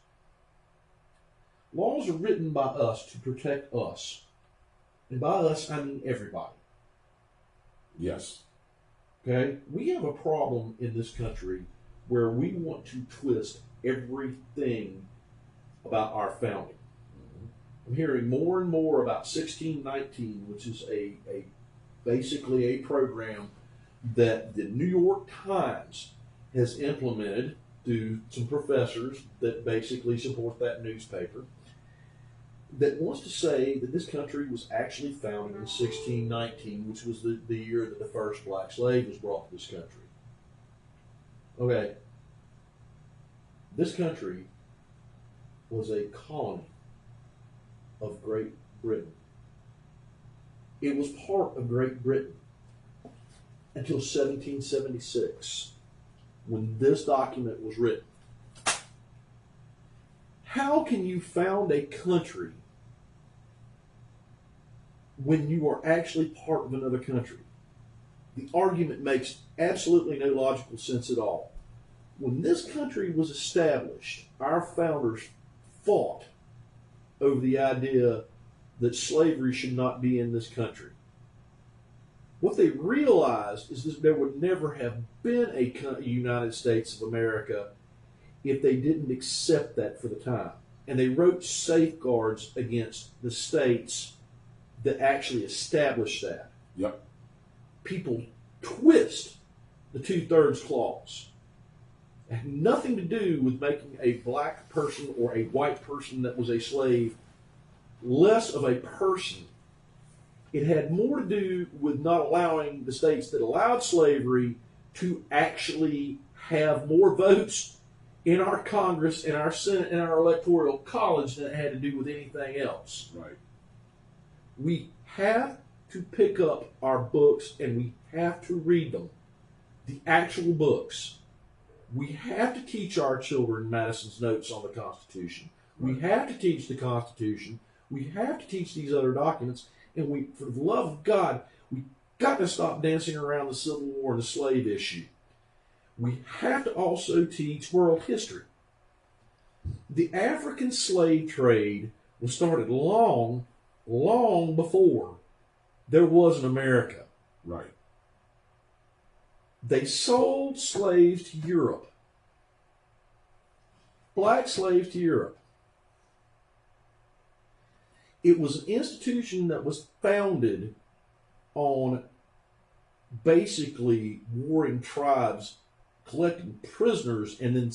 Laws are written by us to protect us. And by us, I mean everybody. Yes. Okay? We have a problem in this country where we want to twist everything about our founding. I'm hearing more and more about 1619, which is basically a program that the New York Times has implemented through some professors that basically support that newspaper, that wants to say that this country was actually founded in 1619, which was the year that the first black slave was brought to this country. Okay. This country was a colony of Great Britain. It was part of Great Britain until 1776, when this document was written. How can you found a country when you are actually part of another country? The argument makes absolutely no logical sense at all. When this country was established, our founders fought over the idea that slavery should not be in this country. What they realized is that there would never have been a United States of America if they didn't accept that for the time. And they wrote safeguards against the states that actually established that. Yep. People twist the 2/3 clause. It had nothing to do with making a black person or a white person that was a slave less of a person. It had more to do with not allowing the states that allowed slavery to actually have more votes in our Congress, in our Senate, in our electoral college than it had to do with anything else. Right. We have to pick up our books and we have to read them, the actual books. We have to teach our children Madison's notes on the Constitution. We have to teach the Constitution. We have to teach these other documents. And we, for the love of God, we got to stop dancing around the Civil War and the slave issue. We have to also teach world history. The African slave trade was started long before there was an America. Right. They sold slaves to Europe. Black slaves to Europe. It was an institution that was founded on basically warring tribes collecting prisoners and then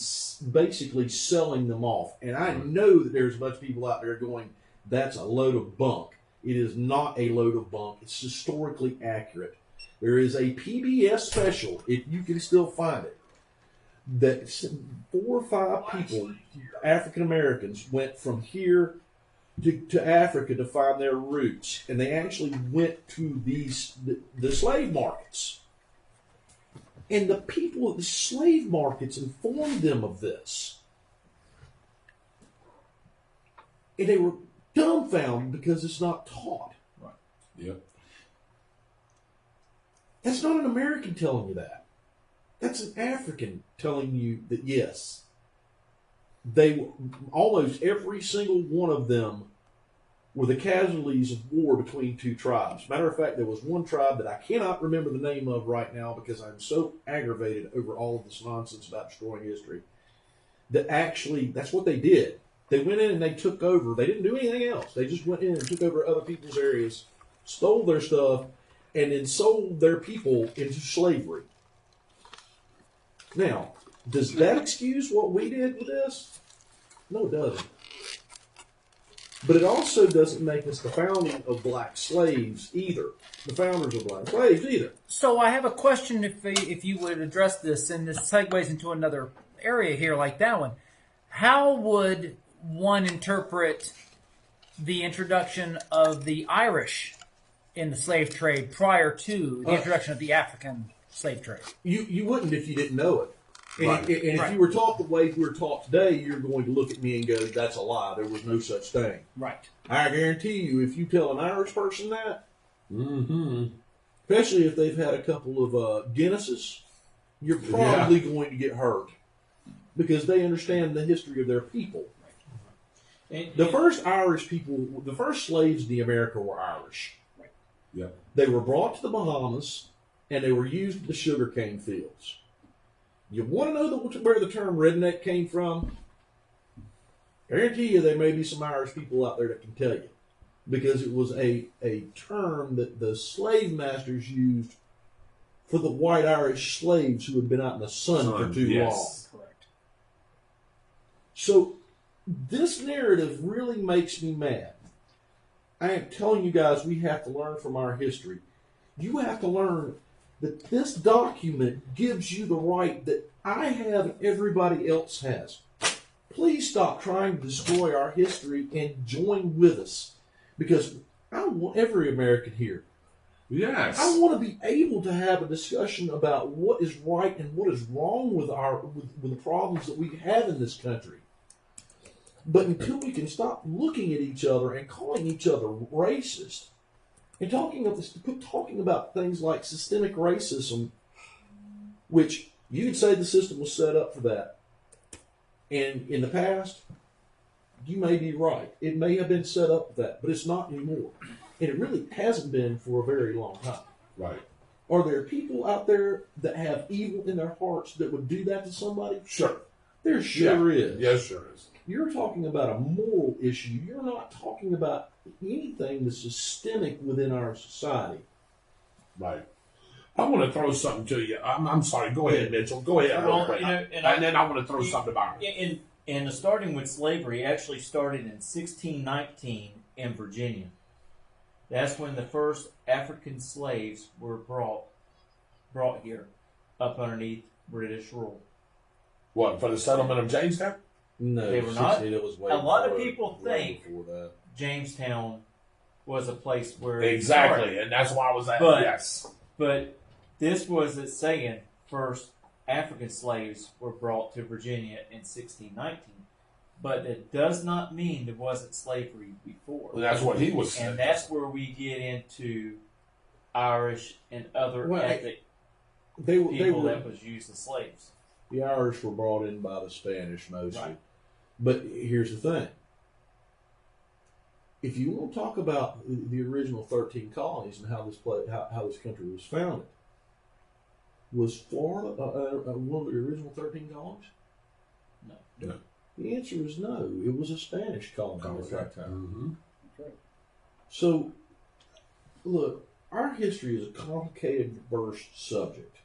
basically selling them off. And I know that there's a bunch of people out there going, that's a load of bunk. It is not a load of bunk. It's historically accurate. There is a PBS special, if you can still find it, that 4 or 5 people, African Americans, went from here to Africa to find their roots. And they actually went to the slave markets. And the people at the slave markets informed them of this. And they were dumbfounded because it's not taught. Right. Yep. That's not an American telling you that. That's an African telling you that, yes, they almost every single one of them were the casualties of war between 2 tribes. Matter of fact, there was one tribe that I cannot remember the name of right now because I'm so aggravated over all of this nonsense about destroying history, that actually, that's what they did. They went in and they took over. They didn't do anything else. They just went in and took over other people's areas, stole their stuff, and then sold their people into slavery. Now, does that excuse what we did with this? No, it doesn't. But it also doesn't make us the founding of black slaves either. The founders of black slaves either. So I have a question if you would address this, and this segues into another area here like that one. How would one interpret the introduction of the Irish in the slave trade prior to the introduction of the African slave trade? You wouldn't if you didn't know it. And, Right. if you were taught the way we're taught today, you're going to look at me and go, that's a lie. There was no such thing. Right. I guarantee you, if you tell an Irish person that, Mm-hmm. especially if they've had a couple of Guinnesses, you're probably going to get hurt because they understand the history of their people. The first Irish people, the first slaves in America were Irish. Yep. They were brought to the Bahamas and they were used in the sugarcane fields. You want to know where the term redneck came from? I guarantee you there may be some Irish people out there that can tell you. Because it was a term that the slave masters used for the white Irish slaves who had been out in the sun for too long. Correct. So this narrative really makes me mad. I am telling you guys, we have to learn from our history. You have to learn that this document gives you the right that I have and everybody else has. Please stop trying to destroy our history and join with us. Because I want every American here. Yes. I want to be able to have a discussion about what is right and what is wrong with the problems that we have in this country. But until we can stop looking at each other and calling each other racist, and talking about things like systemic racism, which you could say the system was set up for that. And in the past, you may be right. It may have been set up for that, but it's not anymore. And it really hasn't been for a very long time. Right. Are there people out there that have evil in their hearts that would do that to somebody? Sure. There sure is. Yes, sure is. You're talking about a moral issue. You're not talking about anything that's systemic within our society. Right. I want to throw something to you. I'm sorry. Go ahead, Mitchell. Go ahead. Well, real quick. and then I want to throw something about it. And starting with slavery actually started in 1619 in Virginia. That's when the first African slaves were brought here up underneath British rule. What, for the settlement of Jamestown? No, They were not. It was way A lot of before- people way think before that. Jamestown was a place where it Exactly, started. and that's why I was at. But- Yes. But this was it saying first African slaves were brought to Virginia in 1619. But it does not mean there wasn't slavery before. Well, that's what he was saying. And that's where we get into Irish and other Well, ethnic They people were that was used as slaves. the Irish were brought in by the Spanish mostly. Right. But here's the thing. If you want to talk about the original 13 colonies and how this country was founded, was Florida one of the original 13 colonies? No. No. The answer is no. It was a Spanish colony at that time. Mm-hmm. So, look, our history is a complicated, diverse subject.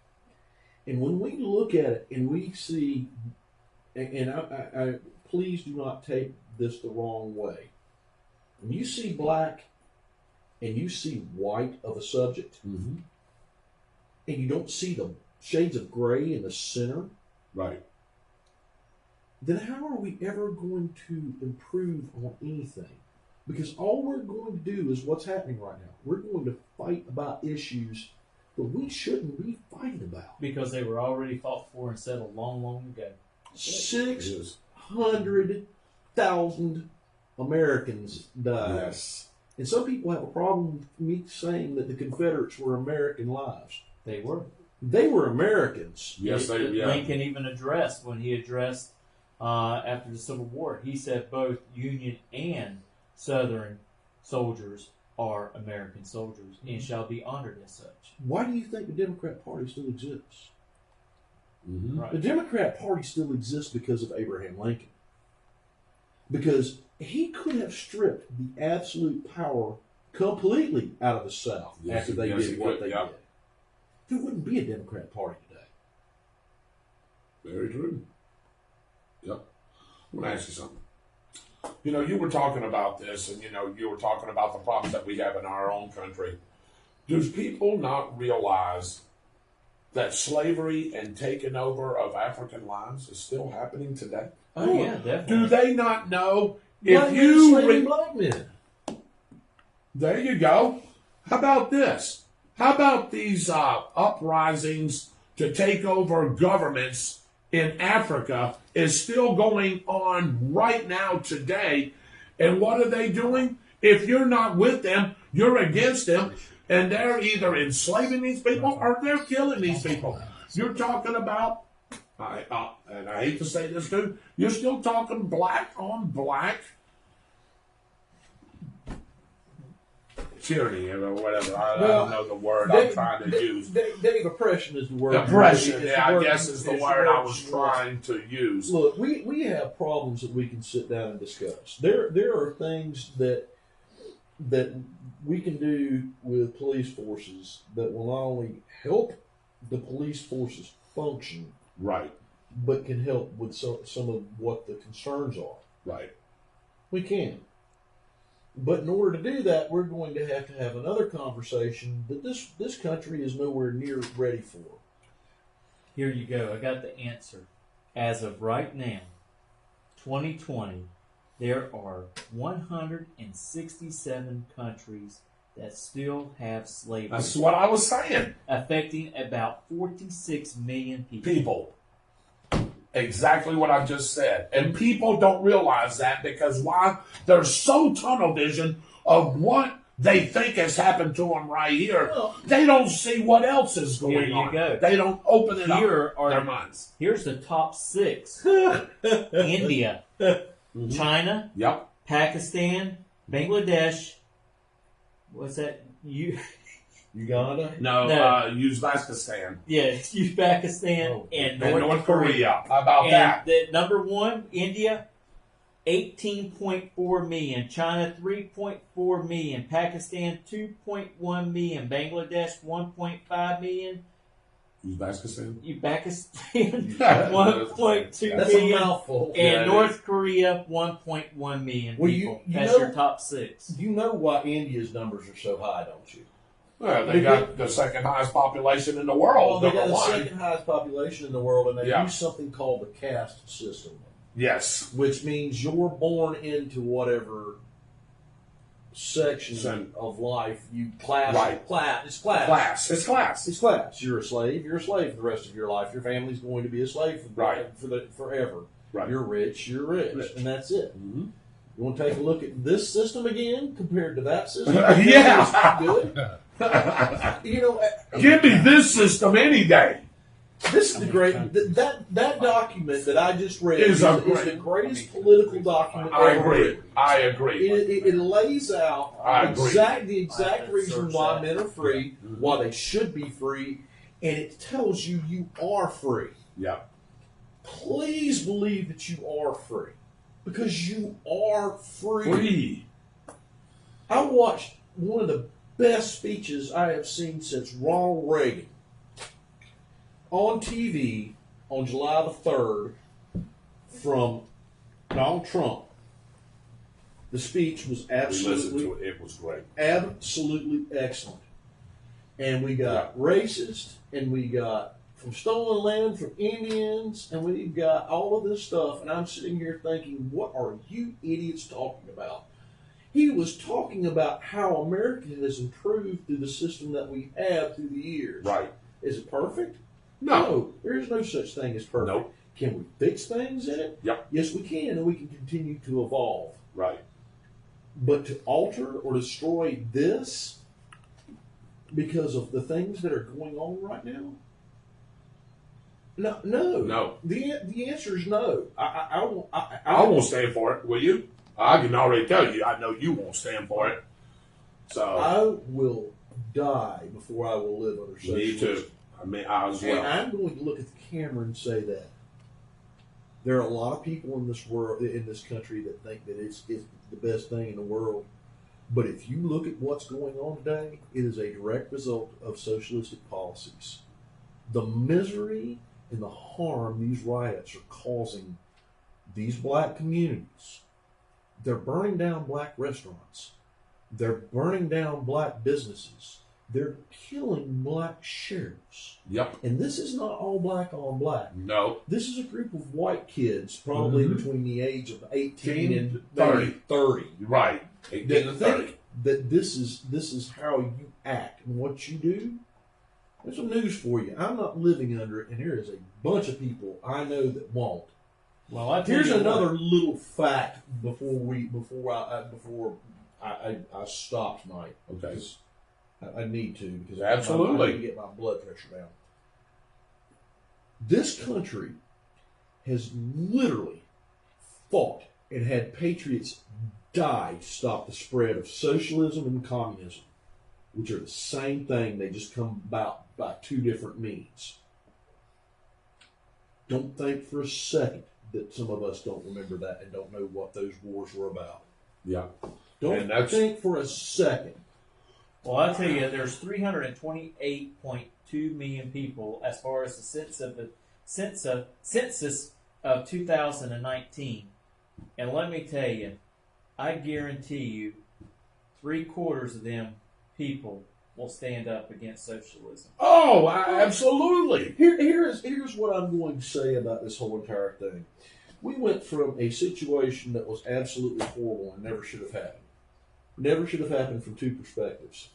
And when we look at it and we see, and I please do not take this the wrong way. When you see black and you see white of a subject, Mm-hmm. and you don't see the shades of gray in the center, Right. then how are we ever going to improve on anything? Because all we're going to do is what's happening right now. We're going to fight about issues that we shouldn't be fighting about. Because they were already fought for and settled long, long ago. 600,000 Americans died. Yes. And some people have a problem with me saying that the Confederates were American lives. They were. They were Americans. Yes, they. Yeah. Lincoln even addressed, when he addressed after the Civil War, he said both Union and Southern soldiers are American soldiers and shall be honored as such. Why do you think the Democrat Party still exists? Mm-hmm. Right. The Democrat Party still exists because of Abraham Lincoln. Because he could have stripped the absolute power completely out of the South Yes, after they yes, did he what could, they yeah. did. There wouldn't be a Democrat Party today. Very true. Yep. I'm going to ask you something. You know, you were talking about this, and, you were talking about the problems that we have in our own country. Does people not realize that slavery and taking over of African lives is still happening today? Oh, yeah, definitely. Do they not know Black if men you... enslaving black men. There you go. How about this? How about these uprisings to take over governments in Africa is still going on right now today? And what are they doing? If you're not with them, you're against them. And they're either enslaving these people or they're killing these people. You're talking about, and I hate to say this too, you're still talking black on black tyranny or whatever. I Well, don't know the word Dave, I'm trying to use. Dave, oppression is the word. Oppression, It's yeah, the I word- guess is the it's word I was you trying to use. Look, we have problems that we can sit down and discuss. There are things that we can do with police forces that will not only help the police forces function, Right, but can help with some of what the concerns are. right. We can. But in order to do that, we're going to have another conversation that this country is nowhere near ready for. Here you go. I got the answer. As of right now, 2020, there are 167 countries that still have slavery, That's what I was saying. affecting about 46 million people. People. Exactly what I just said. And people don't realize that because why? They're so tunnel vision of what they think has happened to them right here. They don't see what else is going Here you on. go. They don't open it Here up are their minds. Here's the top 6: India, China, Yep. Pakistan, Bangladesh. What's that? Uganda? No, No. Uzbekistan. Uzbekistan and And North Korea. How about And that? the number 1, India, 18.4 million. China, 3.4 million. Pakistan, 2.1 million. Bangladesh, 1.5 million. Uzbekistan? Uzbekistan, 1.2 That's a million. mouthful. And Yeah, it North Korea, 1.1 million Well, people. you That's know- your top 6. You know why India's numbers are so high, don't you? Well, they got the second highest population in the world. They got number the one. second highest population in the world, and they Yeah. use something called the caste system, Yes. which means you're born into whatever section So- of life you class. Right. It's class. Class. It's class. It's class. You're a slave. You're a slave for the rest of your life. Your family's going to be a slave for Right. forever. Right. You're rich. You're rich, Rich. and that's it. Mhm. You want to take a look at this system again compared to that system? Yeah. Good. You know, Give me this system any day. this is the great that document that I just read Is is a the greatest political document I ever agree. written. I agree. It lays out I agree. the exact reason why men are free, why they should be free, and it tells you you are free. Yeah. Please believe that you are free, because you are free. Free. I watched one of the best speeches I have seen since Ronald Reagan on TV on July the 3rd from Donald Trump. The speech was We listened absolutely to it. It was great. absolutely excellent. And we got racist, and we got from stolen land from Indians, and we've got all of this stuff. And I'm sitting here thinking, what are you idiots talking about? He was talking about how America has improved through the system that we have through the years. Right. Is it perfect? No. There is no such thing as perfect. Nope. Can we fix things in it? Yep. Yes, we can, and we can continue to evolve. Right. But to alter or destroy this because of the things that are going on right now? No. No. The answer is no. I won't stand for it. Will you? I can already tell you. I know you won't stand for it. So. I will die before I will live under such. Me too. I mean, I as well. And I'm going to look at the camera and say that there are a lot of people in this world, in this country, that think that it's the best thing in the world. But if you look at what's going on today, it is a direct result of socialistic policies. The misery and the harm these riots are causing these black communities. They're burning down black restaurants. They're burning down black businesses. They're killing black sheriffs. Yep. And this is not all black on black. No. This is a group of white kids, probably Mhm. between the age of 18 and 30. 30. Right. 18 That to 30. think that this is how you act and what you do. There's some news for you. I'm not living under it, and there is a bunch of people I know that won't. Well, I tell Here's you what. another little fact before I stop tonight. Okay. Because I need to, because Absolutely. I need to get my blood pressure down. This country has literally fought and had patriots die to stop the spread of socialism and communism. which are the same thing. They just come about by two different means. Don't think for a second that some of us don't remember that and don't know what those wars were about. Yeah. Don't think for a second. Well, I'll tell you, there's 328.2 million people as far as the census of 2019. And let me tell you, I guarantee you, 3/4 of them people will stand up against socialism. Oh, absolutely. Here's what I'm going to say about this whole entire thing. We went from a situation that was absolutely horrible and never should have happened. Never should have happened from two perspectives.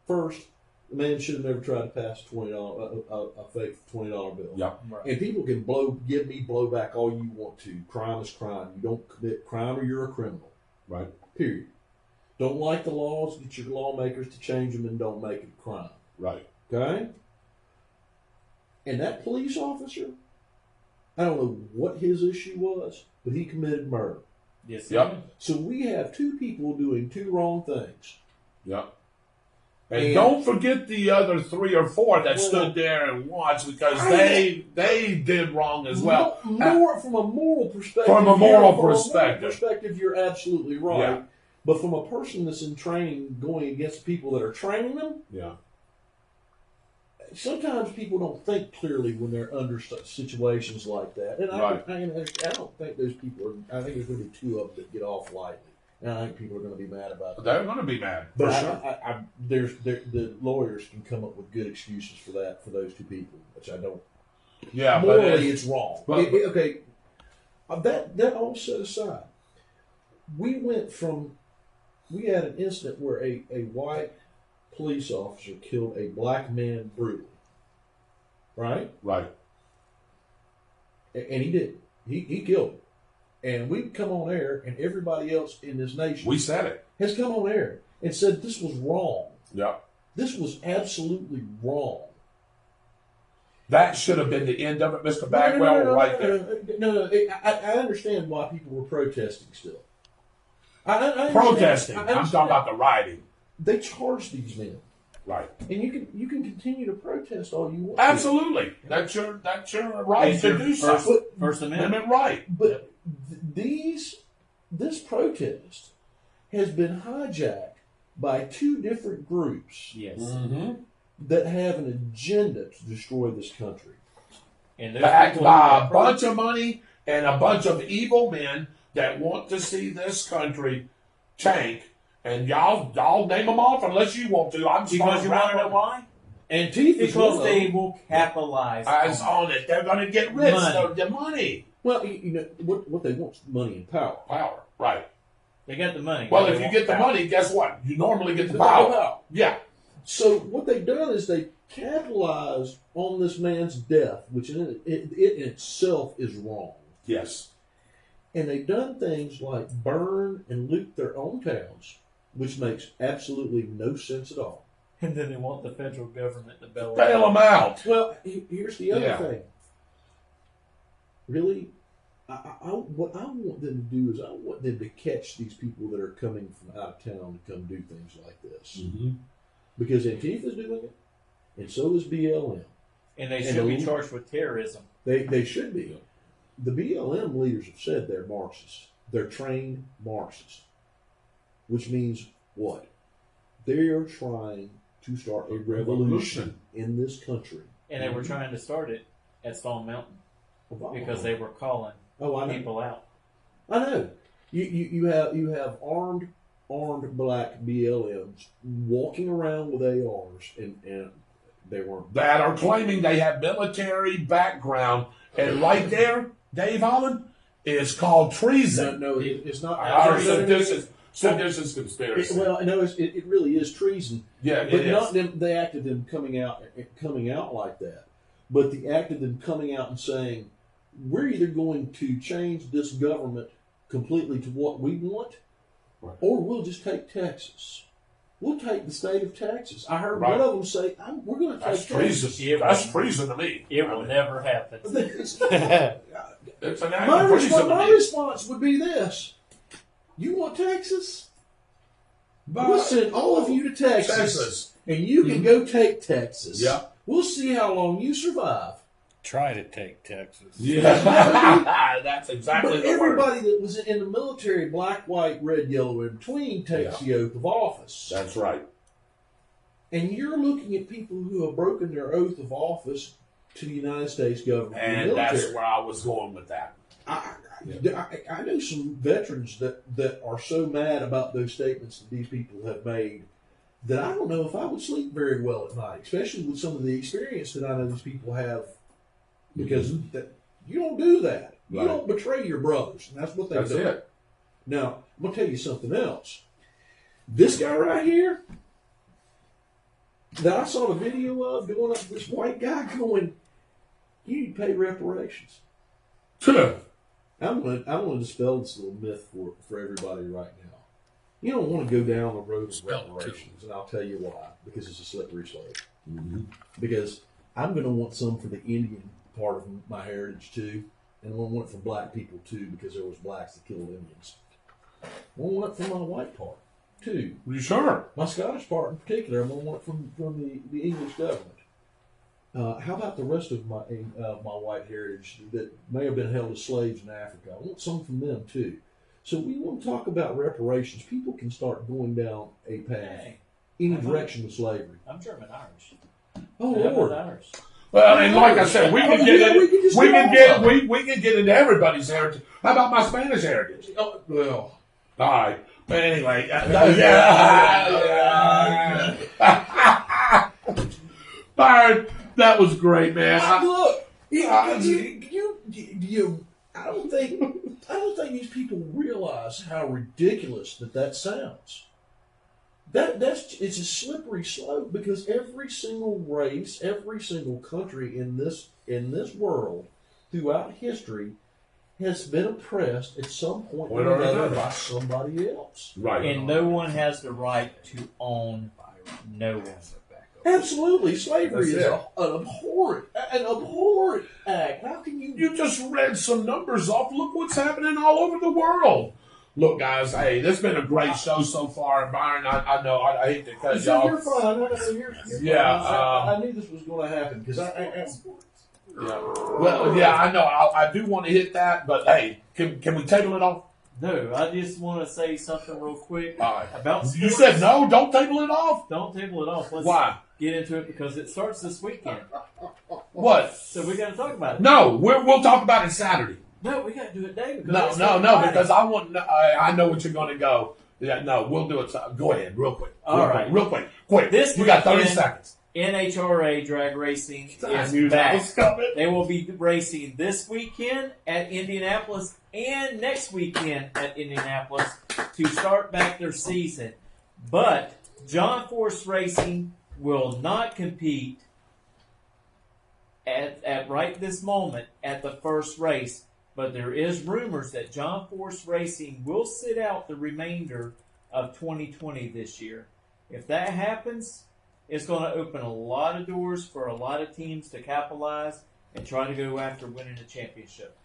First, the man should have never tried to pass a fake $20 bill. Yeah. Right. And people can give me blowback all you want to. Crime is crime. You don't commit crime or you're a criminal. Right. Period. Don't like the laws, get your lawmakers to change them and don't make it a crime. Right. Okay? And that police officer, I don't know what his issue was, but he committed murder. Yes. Yep. So we have two people doing two wrong things. Yep. And don't forget the other 3 or 4 that stood there and watched because they did wrong as well. More from a moral perspective. From a moral perspective, you're absolutely right. Yeah. But from a person that's in training going against people that are training them, yeah. Sometimes people don't think clearly when they're under situations like that. And Right. I don't think those people are, I think there's going to be 2 of them that get off lightly. And I think people are going to be mad about that. They're going to be mad. But sure. the lawyers can come up with good excuses for that, for those 2 people, which I don't. Yeah, Morally, it's wrong. But, Okay, that all set aside, we had an incident where a white police officer killed a black man brutally. Right? Right. And he did. He killed him. And we've come on air, and everybody else in this nation We said it. has come on air and said this was wrong. Yeah. This was absolutely wrong. That should have been the end of it, Mr. Bagwell, right there. No. I understand why people were protesting still. I Protesting. I I'm understand. talking about the rioting. They charged these men, Right. and you can continue to protest all you want. Absolutely. That's your right It's to your do something. First Amendment. Right. But this protest has been hijacked by 2 different groups Yes. Mm-hmm. that have an agenda to destroy this country. And those Backed people by who a bunch of money and a bunch of evil men that want to see this country tank. And y'all name them off unless you want to. I'm Because you want to know why? Antifa Because they will capitalize Eyes on it. They're going to get rid Money. of the money. Well, you know what they want is money and power. Power. Right. They got the money. Well, They if you want get the power. money, guess what? You normally get the They power. want power. Yeah. So what they've done is they capitalized on this man's death, which in itself is wrong. Yes. And they've done things like burn and loot their own towns, which makes absolutely no sense at all. And then they want the federal government to bail Bail them out. Well, here's the other Yeah. thing. Really, what I want them to do is I want them to catch these people that are coming from out of town to come do things like this. Mm-hmm. Because Antifa's doing it, and so is BLM. And they And should be the- charged with terrorism. They should be. The BLM leaders have said they're Marxists. They're trained Marxists. Which means what? They are trying to start a revolution in this country. And they were trying to start it at Stone Mountain because Oh, they were calling I know. people out. I know. You have armed black BLMs walking around with ARs, and they weren't. That are claiming they have military background. And right there, Dave Holland, is called treason. No, it's not. I said this is conspiracy. It really is treason. Yeah, But it not is. the act of them coming out like that, but the act of them coming out and saying, we're either going to change this government completely to what we want, Right. or we'll just take Texas. We'll take the state of Texas. I heard Right. one of them say, we're going to That's take Texas. treason. That's treason to me. It will never happen. It's an act My, of treason to my me. response would be this: you want Texas? We'll send all of you to Texas. And you can go take Texas. Yeah. We'll see how long you survive. Try to take Texas. Yeah. That's exactly but the everybody word. that was in the military, black, white, red, yellow, in between, takes the oath of office. That's right. And you're looking at people who have broken their oath of office to the United States government. And that's where I was going with that. I know some veterans that are so mad about those statements that these people have made that I don't know if I would sleep very well at night, especially with some of the experience that I know these people have, because that you don't do that. You don't betray your brothers, and that's what they do. That's it. Now, I'm going to tell you something else. This guy right here that I saw the video of doing up this white guy going, you need to pay reparations. I'm going to dispel this little myth for everybody right now. You don't want to go down the road of reparations, and I'll tell you why. Because it's a slippery slope. Mm-hmm. Because I'm going to want some for the Indian part of my heritage too, and I'm going to want it for black people too, because there was blacks that killed Indians. I want it for my white part too. You sure? My Scottish part in particular, I'm going to want it from the English government. How about the rest of my white heritage that may have been held as slaves in Africa? I want some from them too. So we want to talk about reparations. People can start going down a path any direction with slavery. I'm German Irish. Oh Lord! Irish. Well, and like I said, we can get into everybody's heritage. How about my Spanish heritage? Oh, well, all right. But anyway, Byron, that was great, man. Look, I don't think these people realize how ridiculous that sounds. It's a slippery slope, because every single race, every single country in this world throughout history has been oppressed at some point or another by somebody else. Right. And no one has the right to own no one. Absolutely, slavery is an abhorrent act. How can you? You just read some numbers off. Look what's happening all over the world. Look, guys, hey, this has been a great show so far. And Byron, I know I hate to cut you off. You're fine. You're yeah, fine. I knew this was going to happen because I know. I do want to hit that, but hey, can we table it off? No, I just want to say something real quick about sports. You said no, don't table it off? Don't table it off. Why? Get into it because it starts this weekend. What? So we got to talk about it. No, we'll talk about it Saturday. No, we got to do it David. No, because I want. I know what you're going to go. Yeah, no, we'll do it. Go ahead, real quick. Real quick. Quick. You got 30 seconds. NHRA drag racing is back. They will be racing this weekend at Indianapolis and next weekend at Indianapolis to start back their season. But John Force Racing will not compete at right this moment at the first race. But there is rumors that John Force Racing will sit out the remainder of 2020 this year. If that happens, it's going to open a lot of doors for a lot of teams to capitalize and try to go after winning the championship.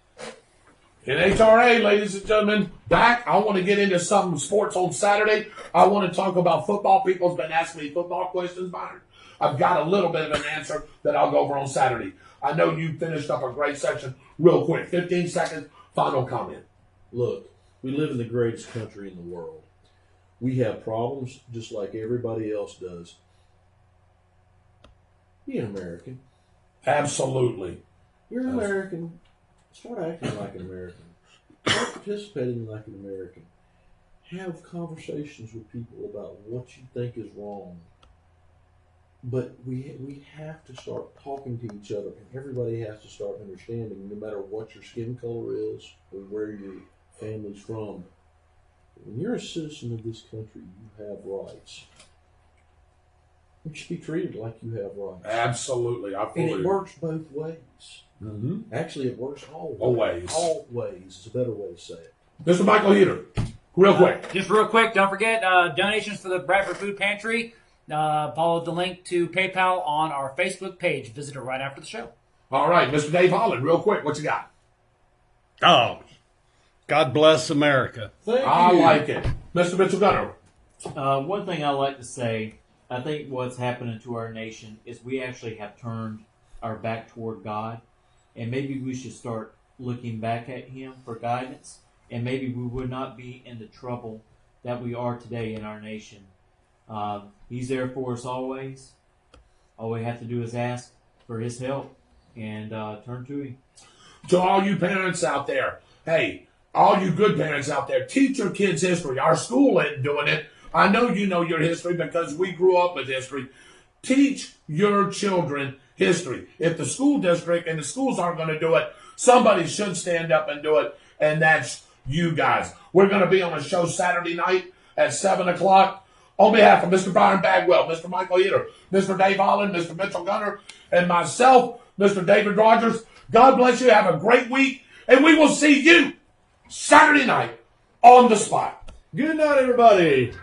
NHRA, ladies and gentlemen, back. I want to get into some sports on Saturday. I want to talk about football. People's been asking me football questions, Byron. I've got a little bit of an answer that I'll go over on Saturday. I know you finished up a great section real quick. 15 seconds, final comment. Look, we live in the greatest country in the world. We have problems just like everybody else does. Be an American. Absolutely. You're an American. Start acting like an American. Start participating like an American. Have conversations with people about what you think is wrong. But we have to start talking to each other, and everybody has to start understanding, no matter what your skin color is or where your family's from. When you're a citizen of this country, you have rights. You should be treated like you have rights. Absolutely. And it works both ways. Mm-hmm. Actually, it works all ways. All ways is a better way to say it. Mr. Michael Heater, real quick. Just real quick, don't forget donations for the Bradford Food Pantry. Follow the link to PayPal on our Facebook page. Visit it right after the show. All right, Mr. Dave Holland, real quick, what you got? Oh, God bless America. Thank I you. like it. Mr. Mitchell Gunner. One thing I like to say, I think what's happening to our nation is we actually have turned our back toward God, and maybe we should start looking back at Him for guidance, and maybe we would not be in the trouble that we are today in our nation. He's there for us always. All we have to do is ask for His help and turn to Him. To all you parents out there, hey, all you good parents out there, teach your kids history. Our school isn't doing it. I know you know your history because we grew up with history. Teach your children history. If the school district and the schools aren't going to do it, somebody should stand up and do it, and that's you guys. We're going to be on a show Saturday night at 7 o'clock. On behalf of Mr. Brian Bagwell, Mr. Michael Eater, Mr. Dave Holland, Mr. Mitchell Gunner, and myself, Mr. David Rodgers, God bless you. Have a great week, and we will see you Saturday night on the spot. Good night, everybody.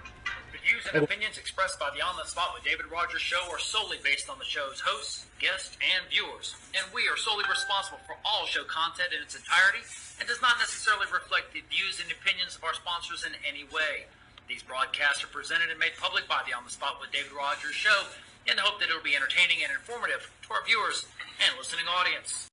The views and opinions expressed by the On the Spot with David Rodgers show are solely based on the show's hosts, guests, and viewers, and we are solely responsible for all show content in its entirety and does not necessarily reflect the views and opinions of our sponsors in any way. These broadcasts are presented and made public by the On the Spot with David Rodgers show in the hope that it will be entertaining and informative to our viewers and listening audience.